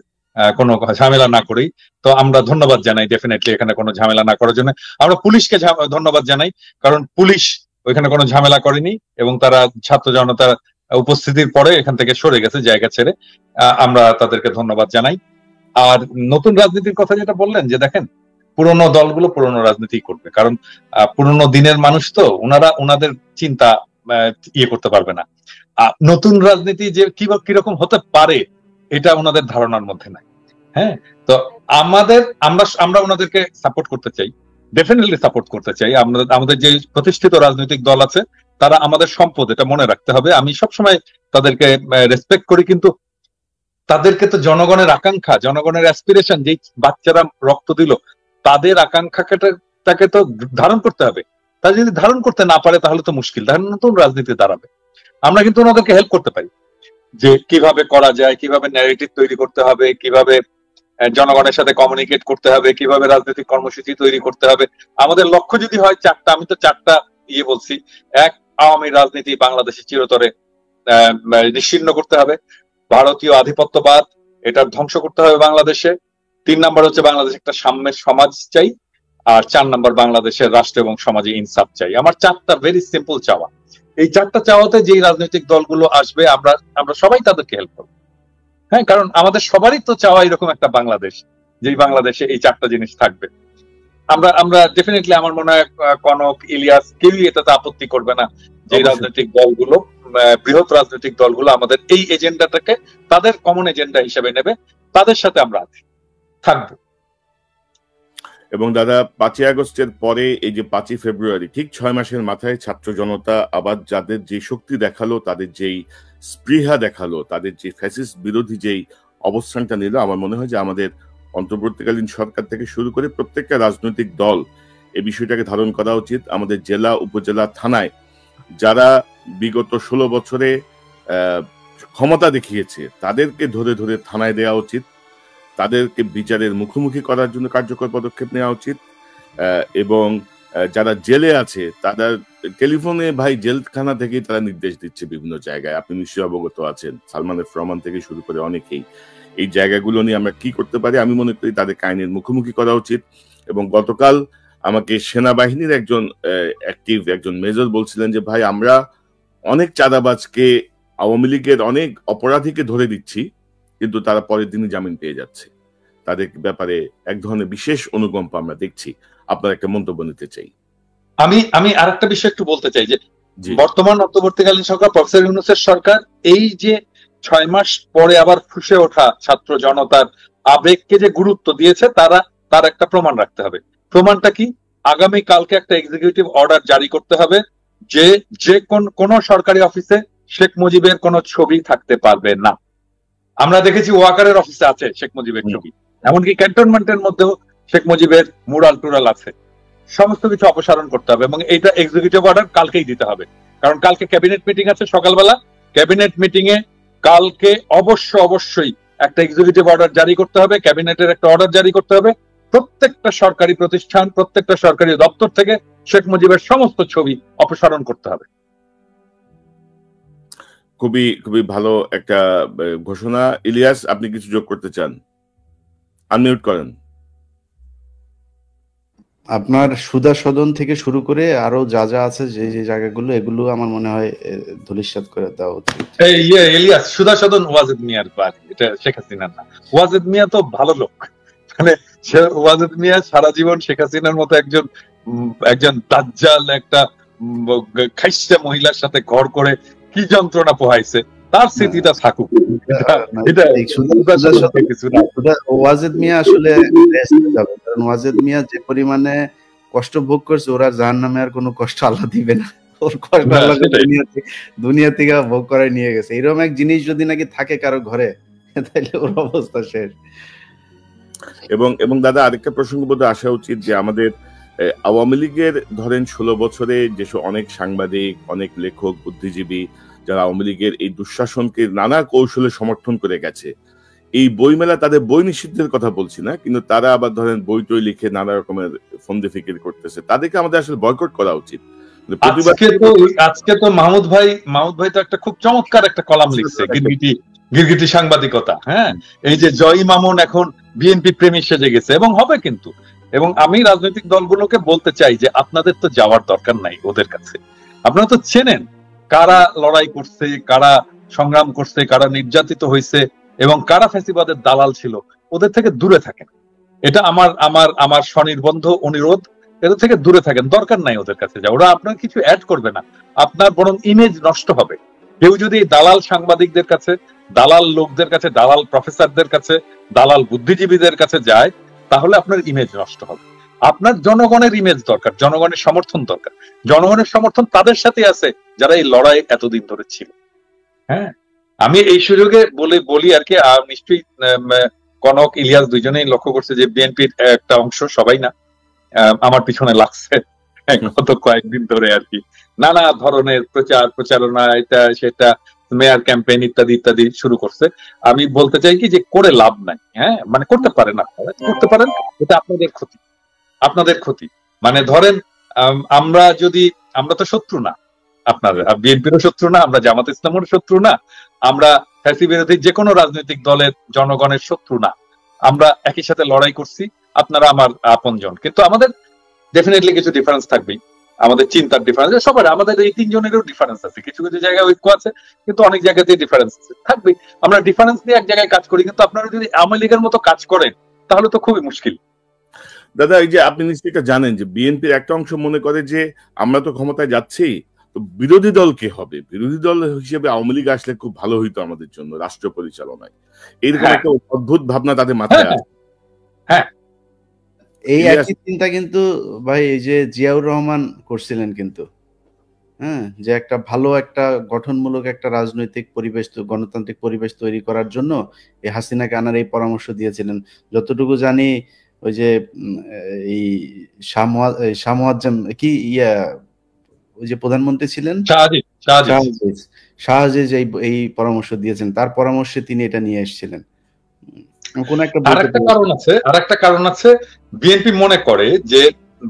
কোনো ঝামেলা না করেই। তো আমরা ধন্যবাদ জানাই ডেফিনেটলি এখানে কোনো ঝামেলা না করার জন্য। আমরা পুলিশকে ধন্যবাদ জানাই, কারণ পুলিশ ওইখানে কোনো ঝামেলা করেনি এবং তারা ছাত্র জনতার উপস্থিতির পরে এখান থেকে সরে গেছে জায়গা ছেড়ে। আমরা তাদেরকে ধন্যবাদ জানাই। আর নতুন রাজনীতির কথা যেটা বললেন, যে দেখেন পুরনো দলগুলো পুরনো রাজনীতি করবে, কারণ পুরনো দিনের মানুষ তো ওনাদের চিন্তা ইয়ে করতে পারবে না। নতুন রাজনীতি যে কিরকম হতে পারে এটা ওনাদের ধারণার মধ্যে নাই। হ্যাঁ, তো আমরা ওনাদেরকে সাপোর্ট করতে চাই, ডেফিনেটলি সাপোর্ট করতে চাই। আমাদের যে প্রতিষ্ঠিত রাজনৈতিক দল আছে তারা আমাদের সম্পদ, এটা মনে রাখতে হবে। আমি সবসময় তাদেরকে রেসপেক্ট করি, কিন্তু তাদেরকে তো জনগণের আকাঙ্ক্ষা, জনগণের অ্যাসপিরেশন, যে বাচ্চারা রক্ত দিল তাদের আকাঙ্ক্ষাটাকে তো ধারণ করতে হবে। তা যদি ধারণ করতে না পারে তাহলে তো মুশকিল, তাহলে নতুন রাজনীতি দাঁড়াবে। আমরা কিন্তু ওনাদেরকে হেল্প করতে পারি যে কিভাবে করা যায়, কিভাবে ন্যারেটিভ তৈরি করতে হবে, কিভাবে জনগণের সাথে কমিউনিকেট করতে হবে, কিভাবে রাজনৈতিক কর্মসূচি তৈরি করতে হবে। আমাদের লক্ষ্য যদি হয় 4টা, আমি তো 4টা বলছি। 1, আওয়ামী রাজনীতি বাংলাদেশে চিরতরে নিশ্চিহ্ন করতে হবে। ভারতীয় আধিপত্যবাদ এটা ধ্বংস করতে হবে বাংলাদেশে। 3 নাম্বার হচ্ছে বাংলাদেশে একটা সাম্যের সমাজ চাই। আর 4 নাম্বার বাংলাদেশের রাষ্ট্র এবং সমাজে ইনসাফ চাই। আমার 4টা ভেরি সিম্পল চাওয়া। এই 4টা চাওয়াতে যেই রাজনৈতিক দলগুলো আসবে আমরা সবাই তাদেরকে হেল্প করবো। হ্যাঁ, কারণ আমাদের সবারই তো চাওয়া এরকম একটা বাংলাদেশ, যেই বাংলাদেশে এই 4টা জিনিস থাকবে। আমরা ডেফিনেটলি, আমার মনে হয় কনক, ইলিয়াস কেউই এটাতে আপত্তি করবে না যে রাজনৈতিক দলগুলো, বৃহৎ রাজনৈতিক দলগুলো আমাদের এই এজেন্ডাটাকে তাদের কমন এজেন্ডা হিসেবে নেবে, তাদের সাথে আমরা থাকবো। এবং দাদা 5ই আগস্টের পরে এই যে 5ই ফেব্রুয়ারি, ঠিক 6 মাসের মাথায় ছাত্র জনতা আবার যাদের যে শক্তি দেখালো, তাদের যেই স্পৃহা দেখালো, তাদের যে ফ্যাসিস্ট বিরোধী যেই অবস্থানটা নিল, আমার মনে হয় যে আমাদের অন্তর্বর্তীকালীন সরকার থেকে শুরু করে প্রত্যেকটা রাজনৈতিক দল এই বিষয়টাকে ধারণ করা উচিত। আমাদের জেলা, উপজেলা, থানায় যারা বিগত 16 বছরে ক্ষমতা দেখিয়েছে তাদেরকে ধরে ধরে থানায় দেওয়া উচিত, তাদেরকে বিচারের মুখোমুখি করার জন্য কার্যকর পদক্ষেপ নেওয়া উচিত। এবং যারা জেলে আছে তাদের টেলিফোনে ভাই জেলখানা থেকেই তারা নির্দেশ দিচ্ছে বিভিন্ন জায়গায়, আপনি নিশ্চয়ই অবগত আছেন, সালমান এফ রহমান থেকে শুরু করে অনেকেই। এই জায়গাগুলো নিয়ে আমরা কি করতে পারি, আমি মনে করি তাদের আইনের মুখোমুখি করা উচিত। এবং গতকাল আমাকে সেনাবাহিনীর একজন অ্যাক্টিভ একজন মেজর বলছিলেন যে ভাই আমরা অনেক চাঁদাবাজকে, আওয়ামী লীগের অনেক অপরাধীকে ধরে দিচ্ছি, কিন্তু তারা পরের দিনই জামিন পেয়ে যাচ্ছে। তাদের ব্যাপারে এক ধরনের বিশেষ অনুকম্পা আমরা দেখছি। আপনার একটা মন্তব্য নিতে চাই। আমি আরেকটা বিষয় একটু বলতে চাই যে বর্তমান অন্তর্বর্তীকালীন সরকার, প্রফেসর ইউনূসের সরকার, এই যে 6 মাস পরে আবার ফুসে ওঠা ছাত্র জনতার আবেগকে যে গুরুত্ব দিয়েছে, তার একটা প্রমাণ রাখতে হবে। প্রমাণটা কি? আগামী কালকে একটা এক্সিকিউটিভ অর্ডার জারি করতে হবে যে কোন সরকারি অফিসে শেখ মুজিবের কোনো ছবি থাকতে পারবে না। আমরা দেখেছি ওয়াকারের অফিসে আছে শেখ মুজিবের ছবি, এমনকি ক্যান্টনমেন্টের মধ্যেও শেখ মুজিবের মুরাল টুরাল আছে। সমস্ত কিছু অপসারণ করতে হবে এবং এইটা এক্সিকিউটিভ অর্ডার কালকেই দিতে হবে, কারণ কালকে ক্যাবিনেট মিটিং আছে সকালবেলা। ক্যাবিনেট মিটিং এ কালকে অবশ্যই একটা এক্সিকিউটিভ অর্ডার জারি করতে হবে, ক্যাবিনেটের একটা অর্ডার জারি করতে হবে। প্রত্যেকটা সরকারি প্রতিষ্ঠান, প্রত্যেকটা সরকারি দপ্তর থেকে শেখ মুজিবের সমস্ত ছবি অপসারণ করতে হবে। খুবই খুবই ভালো একটা ঘোষণা। ইলিয়াস, আপনি কিছু যোগ করতে চান? আনমিউট করেন। আপনার সুধা সদন থেকে শুরু করে আরো যা যা আছে, যে জায়গাগুলো, এগুলো আমার মনে হয় ধূলিসাৎ করে দেওয়া উচিত। ইলিয়াস, সুধা সদন ওয়াজেদ মিয়ার বাড়ি, এটা শেখ হাসিনার না। ওয়াজেদ মিয়া তো ভালো লোক, মানে ওয়াজেদ মিয়া সারা জীবন শেখ হাসিনার মতো একজন দাজ্জাল, একটা খাইস্টা মহিলার সাথে ঘর করে কি যন্ত্রণা পোহাইছে, তার স্মৃতিটা থাকুক। ওয়াজেদ মিয়া আসলে কারণ ওয়াজেদ মিয়া যে পরিমাণে কষ্ট ভোগ করছে, ওরা জাহান্নামে আর কোনো কষ্ট আল্লাহ দিবে না। ওর কষ্ট আল্লাহ দুনিয়া থেকে ভোগ করে নিয়ে গেছে। এরকম এক জিনিস যদি নাকি থাকে কারো ঘরে, তাহলে ওর অবস্থা শেষ। এবং দাদা, আরেকটা প্রসঙ্গ বোধ আসা উচিত যে আমাদের আওয়ামী লীগের ধরেন 16 বছরে যেসব অনেক সাংবাদিক, অনেক লেখক, বুদ্ধিজীবী যারা আওয়ামী লীগের এই দুঃশাসনকে নানা কৌশলে সমর্থন করে গেছে, এই বইমেলা তাদের বই নিষিদ্ধের কথা বলছি না, কিন্তু তারা আবার ধরেন বই টই লিখে নানা রকমের ফন্দি ফিকির করতেছে, তাদেরকে আমাদের আসলে বয়কট করা উচিত। আজকে তো মাহমুদ ভাই তো একটা খুব চমৎকার একটা কলাম লিখছে, গিরগিটি সাংবাদিকতা। হ্যাঁ, এই যে জয় মামুন এখন বিএনপি প্রেমী সেজে গেছে, এবং হবে কিন্তু। এবং আমি রাজনৈতিক দলগুলোকে বলতে চাই যে আপনাদের তো যাওয়ার দরকার নাই ওদের কাছে। আপনারা তো চেনেন কারা লড়াই করছে, কারা সংগ্রাম করছে, কারা নির্যাতিত হয়েছে, এবং কারা ফ্যাসিবাদের দালাল ছিল। ওদের থেকে দূরে থাকেন, এটা আমার স্বনির্বন্ধ অনুরোধ। এদের থেকে দূরে থাকেন, দরকার নাই ওদের কাছে যা। ওরা আপনার কিছু অ্যাড করবে না, আপনার বরং ইমেজ নষ্ট হবে। কেউ যদি দালাল সাংবাদিকদের কাছে, দালাল লোকদের কাছে, দালাল প্রফেসরদের কাছে, দালাল বুদ্ধিজীবীদের কাছে যায়, তাহলে আপনার ইমেজ নষ্ট হবে। আপনার জনগণের ইমেজ দরকার, জনগণের সমর্থন দরকার। জনগণের সমর্থন তাদের সাথে আছে যারা এই লড়াই এতদিন ধরে ছিল। হ্যাঁ, আমি এই সুযোগে বলি আর কি, নিশ্চয়ই কনক, ইলিয়াস দুইজনেই লক্ষ্য করছে যে বিএনপির একটা অংশ, সবাই না, আমার পিছনে লাগছে গত কয়েকদিন ধরে আর কি, নানা ধরনের প্রচারণা, এটা সেটা, মেয়ার ক্যাম্পেইন ইত্যাদি শুরু করছে। আমি বলতে চাই কি যে করে লাভ নাই। হ্যাঁ, মানে করতে পারেন, করতে পারেন, এটা আপনাদের ক্ষতি। মানে ধরেন আমরা তো শত্রু না, আপনার বিএনপিরও শত্রু না, আমরা জামাত ইসলামের শত্রু না, আমরা ফ্যাসি বিরোধী যে কোনো রাজনৈতিক দলের জনগণের শত্রু না। আমরা একই সাথে লড়াই করছি, আপনারা আমার আপনজন। কিন্তু আমাদের ডেফিনেটলি কিছু ডিফারেন্স থাকবেই, আমাদের চিন্তার ডিফারেন্স, সবার, আমাদের এই তিনজনেরও ডিফারেন্স আছে। কিছু কিছু জায়গায় ঐক্য আছে, কিন্তু অনেক জায়গাতেই ডিফারেন্স আছে, থাকবেই। আমরা ডিফারেন্স নিয়ে এক জায়গায় কাজ করি, কিন্তু আপনারা যদি আওয়ামী লীগের মতো কাজ করেন তাহলে তো খুবই মুশকিল। দাদা, এই যে আপনি নিশ্চয়ই এটা জানেন যে বিএনপির একটা অংশ মনে করে যে আমরা তো ক্ষমতায় যাচ্ছি, তো বিরোধী দল কে হবে, বিরোধী দল হিসেবে আওয়ামী লীগ আসলে খুব ভালো হইতো আমাদের জন্য রাষ্ট্র পরিচালনায়। এইরকম একটা অদ্ভুত ভাবনা তাদের মাথায় আছে। হ্যাঁ, এই একই চিন্তা কিন্তু ভাই এই যে জিয়াউর রহমান করছিলেন, কিন্তু হ্যাঁ, যে একটা ভালো একটা গঠনমূলক একটা রাজনৈতিক পরিবেশ, গণতান্ত্রিক পরিবেশ তৈরি করার জন্য এই হাসিনাকে আনার এই পরামর্শ দিয়েছিলেন। যতটুকু জানি ওই যে এই শাহ মুয়াজ্জেম কি ওই যে প্রধানমন্ত্রী ছিলেন শাহ আজিজ এই পরামর্শ দিয়েছেন, তার পরামর্শে তিনি এটা নিয়ে এসেছিলেন। কোন একটা আরেকটা কারণ আছে, বিএনপি মনে করে যে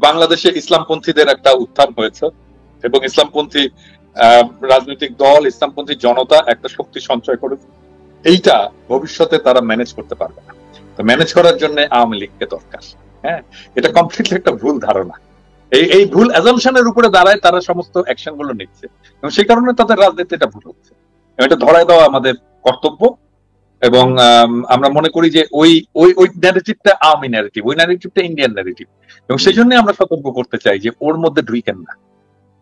বাংলাদেশে ইসলামপন্থীদের একটা উত্থান হয়েছে এবং ইসলামপন্থী রাজনৈতিক দল, ইসলামপন্থী জনতা একটা শক্তি সঞ্চয় করেছে, এইটা ভবিষ্যতে তারা ম্যানেজ করতে পারবে না। তো ম্যানেজ করার জন্য আওয়ামী লীগকে দরকার। হ্যাঁ, এটা কমপ্লিটলি একটা ভুল ধারণা। এই ভুল অ্যাজাম্পশনের উপরে দাঁড়ায় তারা সমস্ত অ্যাকশন গুলো নিচ্ছে এবং সেই কারণে তাদের রাজনীতিটা ভুল হচ্ছে। এটা ধরায় দেওয়া আমাদের কর্তব্য এবং আমরা মনে করি যে ওই ওই ওই ন্যারেটিভটা আওয়ামী ন্যারেটিভ, ওই ন্যারেটিভটা ইন্ডিয়ান ন্যারেটিভ, এবং সেই জন্য আমরা সতর্ক করতে চাই যে ওর মধ্যে ঢুকেন না।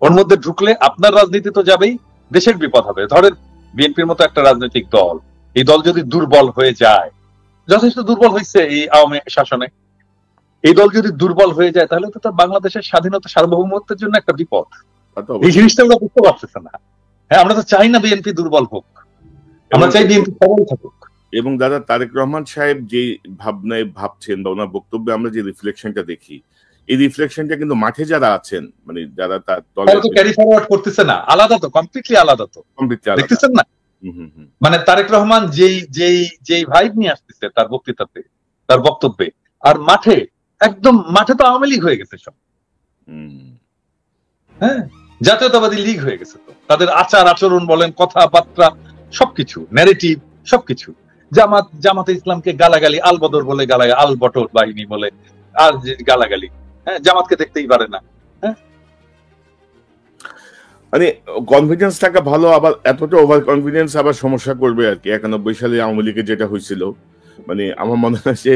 ওর মধ্যে ঢুকলে আপনার রাজনীতি তো যাবেই, দেশের বিপদ হবে। ধরেন বিএনপির মতো একটা রাজনৈতিক দল, এই দল যদি দুর্বল হয়ে যায়, যথেষ্ট দুর্বল হয়েছে এই আওয়ামী শাসনে, এই দল যদি দুর্বল হয়ে যায় তাহলে তো বাংলাদেশের স্বাধীনতা সার্বভৌমত্বের জন্য একটা বিপদ। এই জিনিসটা আমরা বুঝতে পারতেছে না। হ্যাঁ, আমরা তো চাই না বিএনপি দুর্বল হোক, আমরা চাই বিএনপি সবল থাকুক। এবং দাদা তারেক রহমান সাহেব যে ভাবনায় ভাবছেন বা ওনার বক্তব্যে আমরা যে রিফ্লেকশনটা দেখি, এই রিফ্লেকশনটা কিন্তু মাঠে যারা আছেন, মানে যারা তার দলে ক্যারি ফরওয়ার্ড করতেছে না, আলাদা তো, কমপ্লিটলি আলাদা তো, দেখতেছেন না? মানে তারেক রহমান যেই ভাইব নিয়ে আসতেছে তার বক্তৃতাতে, তার বক্তব্যে, আর মাঠে একদম মাঠে তো আওয়ামী লীগ হয়ে গেছে সব। হ্যাঁ, জাতীয়তাবাদী লীগ হয়ে গেছে তো, তাদের আচার আচরণ বলেন, কথাবার্তা, সবকিছু, ন্যারেটিভ সবকিছু। জামাতে ইসলামকে গালাগালি, আল বদর বলে গালাগালি, আল বটর বাহিনী বলে আর গালাগালি। হ্যাঁ, জামাতকে দেখতেই পারে না। হ্যাঁ, মানে কনফিডেন্স থাকা ভালো, আবার এতটা ওভার কনফিডেন্স আবার সমস্যা করবে আর কি। 91 সালে আওয়ামী লীগের যেটা হয়েছিল, মানে আমার মনে হয় যে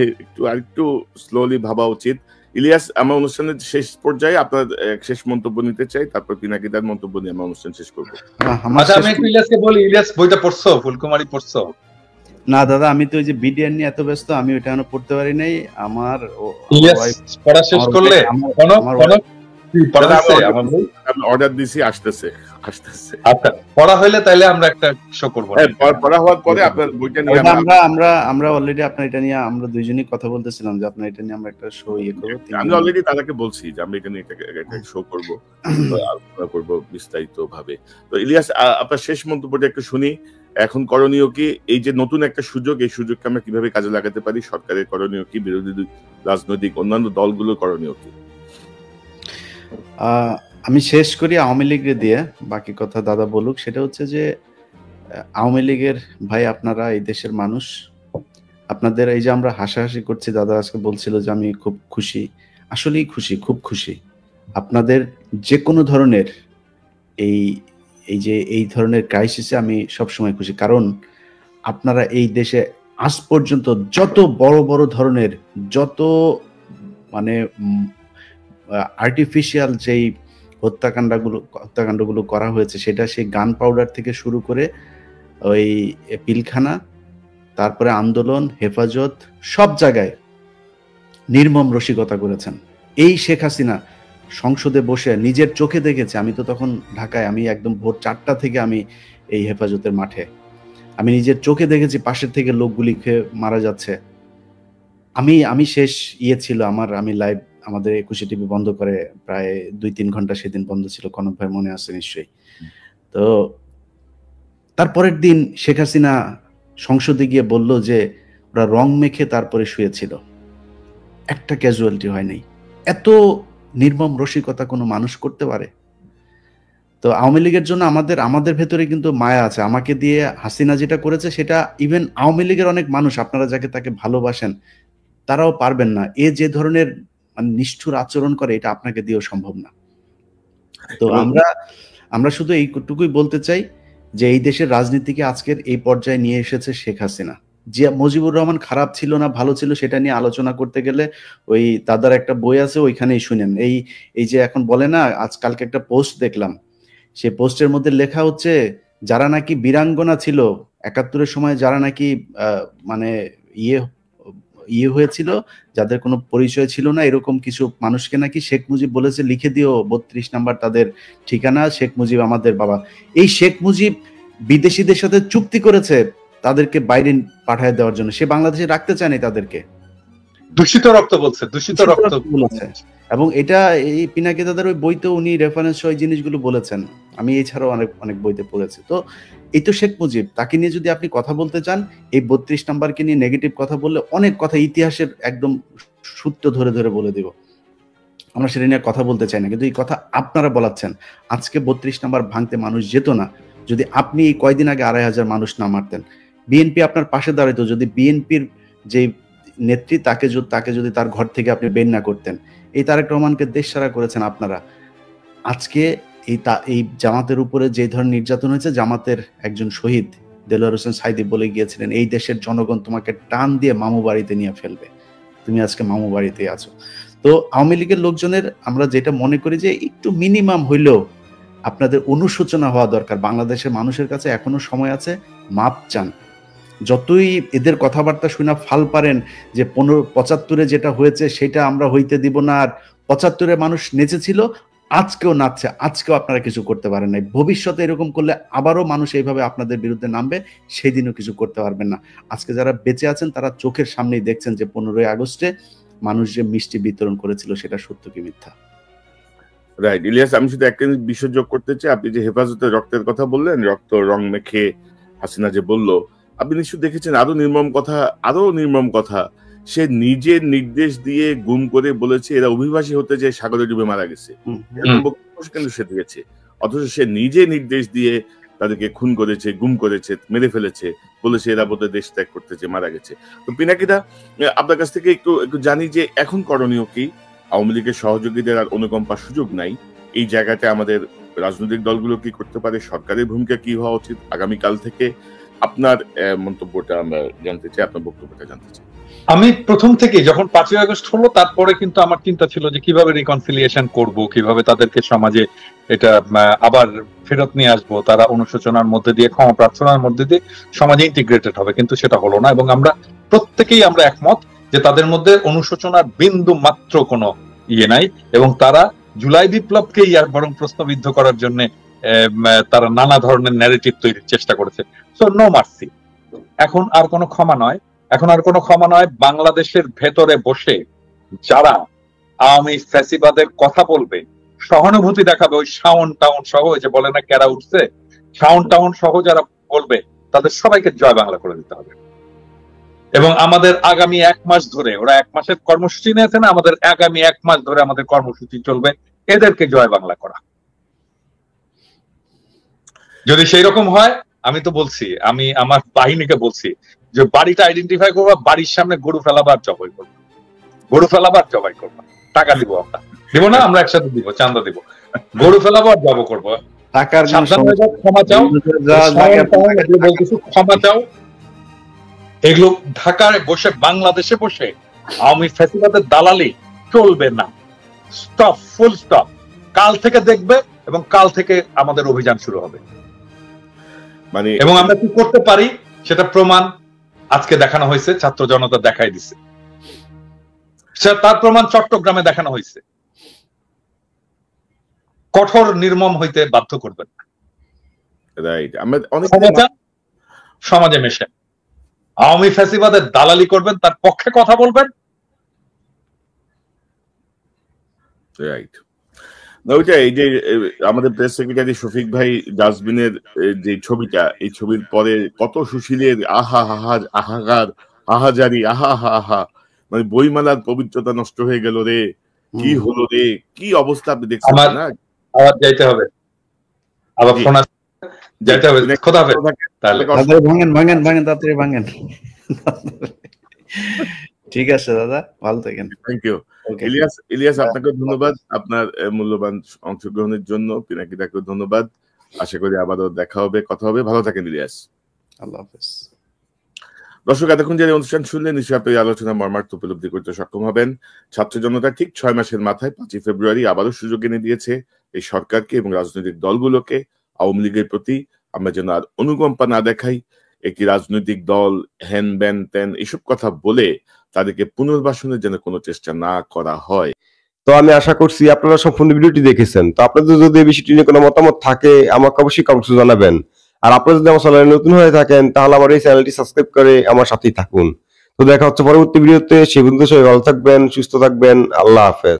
আরেকটু স্লোলি ভাবা উচিত। ইলিয়াস, আমার অনুষ্ঠানের শেষ পর্যায়ে আপনার শেষ মন্তব্য নিতে চাই, তারপর পিনাকি তার মন্তব্য নিয়ে আমার অনুষ্ঠান শেষ করবো। আচ্ছা, আমি একটু ইলিয়াসকে বলি, ইলিয়াস বইটা পড়ছো? ফুলকুমারী পড়ছো? না দাদা, আমি তো ওই যে বিডিআর নিয়ে এত ব্যস্ত, আমি ওইটা এখনো পড়তে পারি নাই। আমার পড়া শেষ করলে অর্ডার দিছি, আসতেছে। আচ্ছা, পড়া হইলে তাহলে আমরা একটা শো করবো। পড়া হওয়ার পরে আপনার বইটা নিয়ে আমরা অলরেডি আপনার এটা নিয়ে আমরা দুইজনই কথা বলতেছিলাম যে আপনার এটা নিয়ে আমরা একটা শো করবো। আমি অলরেডি তাদেরকে বলছি যে আমরা এটা নিয়ে একটা শো করবো, আলোচনা করবো বিস্তারিত ভাবে। তো ইলিয়াস, আপনার শেষ মন্তব্যটা একটু শুনি। এখন করণীয় কি? এই যে নতুন একটা সুযোগ, এই সুযোগকে আমরা কিভাবে কাজে লাগাতে পারি? সরকারের করণীয় কি? বিরোধী রাজনৈতিক অন্যান্য দলগুলোর করণীয় কি? আমি শেষ করি আওয়ামী লীগের দিয়ে, বাকি কথা দাদা বলুক। সেটা হচ্ছে যে আওয়ামী লীগের ভাই, আপনারা এই দেশের মানুষ, আপনাদের এই যে আমরা হাসাহাসি করছি, দাদা আজকে বলছিল যে আমি খুব খুশি, আসলেই খুশি, খুব খুশি। আপনাদের যে কোনো ধরনের এই ধরনের ক্রাইসিসে আমি সবসময় খুশি, কারণ আপনারা এই দেশে আজ পর্যন্ত যত বড় বড় ধরনের, যত মানে আর্টিফিশিয়াল যেই হত্যাকাণ্ডগুলো করা হয়েছে, সেটা সেই গান পাউডার থেকে শুরু করে ওই পিলখানা, তারপরে আন্দোলন, হেফাজত, সব জায়গায় নির্মম রসিকতা করেছেন। এই শেখ হাসিনা সংসদে বসে নিজের চোখে দেখেছে, আমি তো তখন ঢাকায়, আমি একদম ভোর 4টা থেকে আমি এই হেফাজতের মাঠে, আমি নিজের চোখে দেখেছি পাশের থেকে লোকগুলি খেয়ে মারা যাচ্ছে। আমি শেষ ছিল আমি লাইভ, আমাদের 21 টিভি বন্ধ করে প্রায় 2-3 ঘন্টা সেদিন বন্ধ ছিল, কনক ভাই মনে আছে নিশ্চয়ই। তো তারপরের দিন শেখ হাসিনা সংসদে গিয়ে বলল যে ওরা রং মেখে তারপরে শুয়েছিল, একটা ক্যাজুয়ালিটি হয়নি। এত নির্মম রসিকতা কোনো মানুষ করতে পারে? তো আওয়ামী লীগের জন্য আমাদের ভেতরে কিন্তু মায়া আছে। আমাকে দিয়ে হাসিনা যেটা করেছে, সেটা ইভেন আওয়ামী লীগের অনেক মানুষ, আপনারা তাকে ভালোবাসেন, তারাও পারবেন না। যে ধরনের নিষ্ঠুর আচরণ করে, এটা আপনাকে দিয়েও সম্ভব না। তো আমরা শুধু এইটুকুই বলতে চাই যে এই দেশের রাজনীতিকে আজকের এই পর্যায়ে নিয়ে এসেছে শেখ হাসিনা। যে মুজিবুর রহমান খারাপ ছিল না ভালো ছিল, সেটা নিয়ে আলোচনা করতে গেলে ওই দাদার একটা বই আছে, ওইখানেই শুনেন। এই যে এখন বলে না, আজকালকে একটা পোস্ট দেখলাম, সেই পোস্টের মধ্যে লেখা হচ্ছে যারা নাকি বীরাঙ্গনা ছিল 71-এর সময়, যারা নাকি মানে ইয়ে হয়েছিল, যাদের কোনো পরিচয় ছিল না, এরকম কিছু মানুষকে নাকি শেখ মুজিব বলেছে লিখে দিও 32 নাম্বার তাদের ঠিকানা, শেখ মুজিব আমাদের বাবা। এই শেখ মুজিব বিদেশিদের সাথে চুক্তি করেছে তাদেরকে বাইরে পাঠিয়ে দেওয়ার জন্য, সে বাংলাদেশে রাখতে চায়নি তাদেরকে, দূষিত রক্ত বলছে, দূষিত রক্ত বলেছে। এবং এটা এই পিনাকি দাদার ওই বইতে উনি রেফারেন্স ওই জিনিসগুলো বলেছেন, আমি এছাড়াও অনেক অনেক বইতে পড়েছি। তো এই তো শেখ মুজিব, তাকে নিয়ে যদি আপনি কথা বলতে চান, এই 32 নাম্বারকে নিয়ে নেগেটিভ কথা বললে অনেক কথা ইতিহাসের একদম সূত্র ধরে ধরে বলে দিব, আমরা সেটা নিয়ে কথা বলতে চাই না, কিন্তু এই কথা আপনারা বলাচ্ছেন। আজকে 32 নাম্বার ভাঙতে মানুষ যেত না যদি আপনি এই কয়দিন আগে 2,500 মানুষ না মারতেন। বিএনপি আপনার পাশে দাঁড়াইতো যদি বিএনপির যে নেত্রী তাকে যদি তার ঘর থেকে আপনি বের না করতেন। এই তারেক রহমানকে দেশছাড়া করেছেন আপনারা। আজকে এই জামাতের উপরে যে ধরনের নির্যাতন হয়েছে, জামাতের একজন শহীদ দেলোয়ার হোসেন সাইদি বলে গিয়েছিলেন, এই দেশের জনগণ তোমাকে টান দিয়ে মামু বাড়িতে নিয়ে ফেলবে, তুমি আজকে মামু বাড়িতে আছো। তো আওয়ামী লীগের লোকজনের আমরা যেটা মনে করি যে একটু মিনিমাম হইলেও আপনাদের অনুশোচনা হওয়া দরকার। বাংলাদেশের মানুষের কাছে এখনো সময় আছে, মাপ চান। যতই এদের কথাবার্তা শুনে ফাল পারেন যে 75-এ যেটা হয়েছে সেটা আমরা হইতে দিব না, আর 75-এ মানুষ নেচেছিল, আজকেও নাচছে, আজকেও আপনারা কিছু করতে পারেন নাই। ভবিষ্যতে এরকম করলে আবারও মানুষ এইভাবে আপনাদের বিরুদ্ধে নামবে, সেই দিনও কিছু করতে পারবেন না। আজকে যারা বেঁচে আছেন তারা চোখের সামনেই দেখছেন যে 15ই আগস্টে মানুষ যে মিষ্টি বিতরণ করেছিল সেটা সত্য কি মিথ্যা। রাইট ইলিয়াস, আমি শুধু একটা বিষয় যোগ করতে চাই। আপনি যে হেফাজতের রক্তের কথা বললেন, রক্ত রং মেখে হাসিনা যে বললো, আপনি নিশ্চয় দেখেছেন আরো নির্মম কথা। সে নিজের নির্দেশ দিয়ে গুম করে বলেছে এরা অভিবাসী হতে যে সাগরে ডুবে মারা গেছে, কিন্তু সে দিয়েছে। অথচ সে নিজে নির্দেশ দিয়ে তাদেরকে খুন করেছে, গুম করেছে, মেরে ফেলেছে, বলেছে এরা বোধহয় দেশ ত্যাগ করতেছে, মারা গেছে। তো পিনাকিদা, আপনার কাছ থেকে একটু জানি যে এখন করণীয় কি? আওয়ামী লীগের সহযোগীদের আর অনুকম্পার সুযোগ নাই। এই জায়গাতে আমাদের রাজনৈতিক দলগুলো কি করতে পারে? সরকারের ভূমিকা কি হওয়া উচিত আগামীকাল থেকে? আপনার মন্তব্যটা আমরা জানতে চাই, আপনার বক্তব্যটা জানতে চাই। আমি প্রথম থেকে যখন 5ই আগস্ট হলো তারপরে কিন্তু আমার চিন্তা ছিল যে কিভাবে রিকনসিলিয়েশন করব, কিভাবে তাদেরকে সমাজে এটা আবার ফেরত নিয়ে আসবো, তারা অনুশোচনার মধ্যে দিয়ে, ক্ষমা প্রার্থনার মধ্যে দিয়ে সমাজে ইন্টিগ্রেটেড হবে। কিন্তু সেটা হলো না, এবং আমরা প্রত্যেকেই আমরা একমত যে তাদের মধ্যে অনুশোচনার বিন্দু মাত্র কোনো ইয়ে নাই, এবং তারা জুলাই বিপ্লবকেই আর বরং প্রশ্নবিদ্ধ করার জন্য তারা নানা ধরনের ন্যারেটিভ তৈরির চেষ্টা করেছে। সো নো মার্সি, এখন আর কোনো ক্ষমা নয়। বাংলাদেশের ভেতরে বসে যারা আওয়ামী ফ্যাসিবাদের কথা বলবে, সহানুভূতি দেখাবে, ওই শাওন টাউন সহ, যে বলে না কেরা উঠছে, শাওন টাউন সহ যারা বলবে তাদের সবাইকে জয় বাংলা করে দিতে হবে। এবং আমাদের আগামী 1 মাস ধরে, ওরা 1 মাসের কর্মসূচি নিয়েছে না, আমাদের আগামী 1 মাস ধরে আমাদের কর্মসূচি চলবে এদেরকে জয় বাংলা করা। যদি সেই রকম হয়, আমি তো বলছি, আমি আমার বাহিনীকে বলছি যে বাড়িটা আইডেন্টিফাই করবো, বাড়ির সামনে গরু ফেলাবার জবাই করবো, টাকা দিব, আমরা দিব না, আমরা একসাথে দিব, চান্দা দিব, গরু ফেলাবার জব করবো, ক্ষমা চাও। এগুলো ঢাকায় বসে, বাংলাদেশে বসে আওয়ামী ফ্যাসিবাদের দালালি চলবে না। Stop, full stop. কাল থেকে দেখবে, এবং কাল থেকে আমাদের অভিযান শুরু হবে। এবং আমরা কি করতে পারি সেটা প্রমাণ আজকে দেখানো হয়েছে, ছাত্র জনতা দেখাই দিছে, তার প্রমাণ চট্টগ্রামে দেখানো হয়েছে। কঠোর নির্মম হইতে বাধ্য করবেন না। সমাজে মেশে আওয়ামী ফ্যাসিবাদের দালালি করবেন, তার পক্ষে কথা বলবেন। রাইট। ওইটাই, এই যে আমাদের প্রেস সেক্রেটারি শফিক ভাই ডাস্টবিনের যে ছবিটা, এই ছবির পরে কত সুশীলের আহাজারি, আহা, মানে বইমেলার পবিত্রতা নষ্ট হয়ে গেল রে, কি হলো রে, কি অবস্থা আপনি দেখছেন না? আবার যাইতে হবে, আবার ফোন যাইতে হবে, খোদা হাফেজ। তাহলে ভাঙেন তাড়াতাড়ি ভাঙেন। ঠিক আছে দাদা, ভালো থাকেন। থ্যাংক ইউ ইলিয়াস, আপনাকে ধন্যবাদ আপনার মূল্যবান অংশগ্রহণের জন্য। পিনাকিদাকে ধন্যবাদ। আশা করি আবারও দেখা হবে, কথা হবে। ভালো থাকেন ইলিয়াস। আল্লাহ হাফেজ। দর্শক, এতক্ষণ যে অনুষ্ঠান শুনলেন, নিশ্চয়ই আপনি আলোচনা মর্মার্থ উপলব্ধি করতে সক্ষম হবেন। ছাত্র জনতা ঠিক 6 মাসের মাথায় 5ই ফেব্রুয়ারি আবারও সুযোগ এনে দিয়েছে এই সরকারকে এবং রাজনৈতিক দলগুলোকে। আওয়ামী লীগের প্রতি আমরা যেন আর অনুকম্পা না দেখাই। একটি রাজনৈতিক দল হ্যান ব্যান ত্যান এসব কথা বলে তাদেরকে পুনর্বাসনের যেন কোনো চেষ্টা না করা হয়। তো আমি আশা করছি আপনারা সম্পূর্ণ ভিডিওটি দেখেছেন। তো আপনাদের যদি এই বিষয়টি নিয়ে কোনো মতামত থাকে আমাকে অবশ্যই কমেন্টে জানাবেন। আর আপনারা যদি আমার চ্যানেলে নতুন হয়ে থাকেন তাহলে আমার এই চ্যানেলটি সাবস্ক্রাইব করে আমার সাথেই থাকুন। তো দেখা হচ্ছে পরবর্তী ভিডিওতে। সেই পর্যন্ত সবাই ভালো থাকবেন, সুস্থ থাকবেন। আল্লাহ হাফেজ।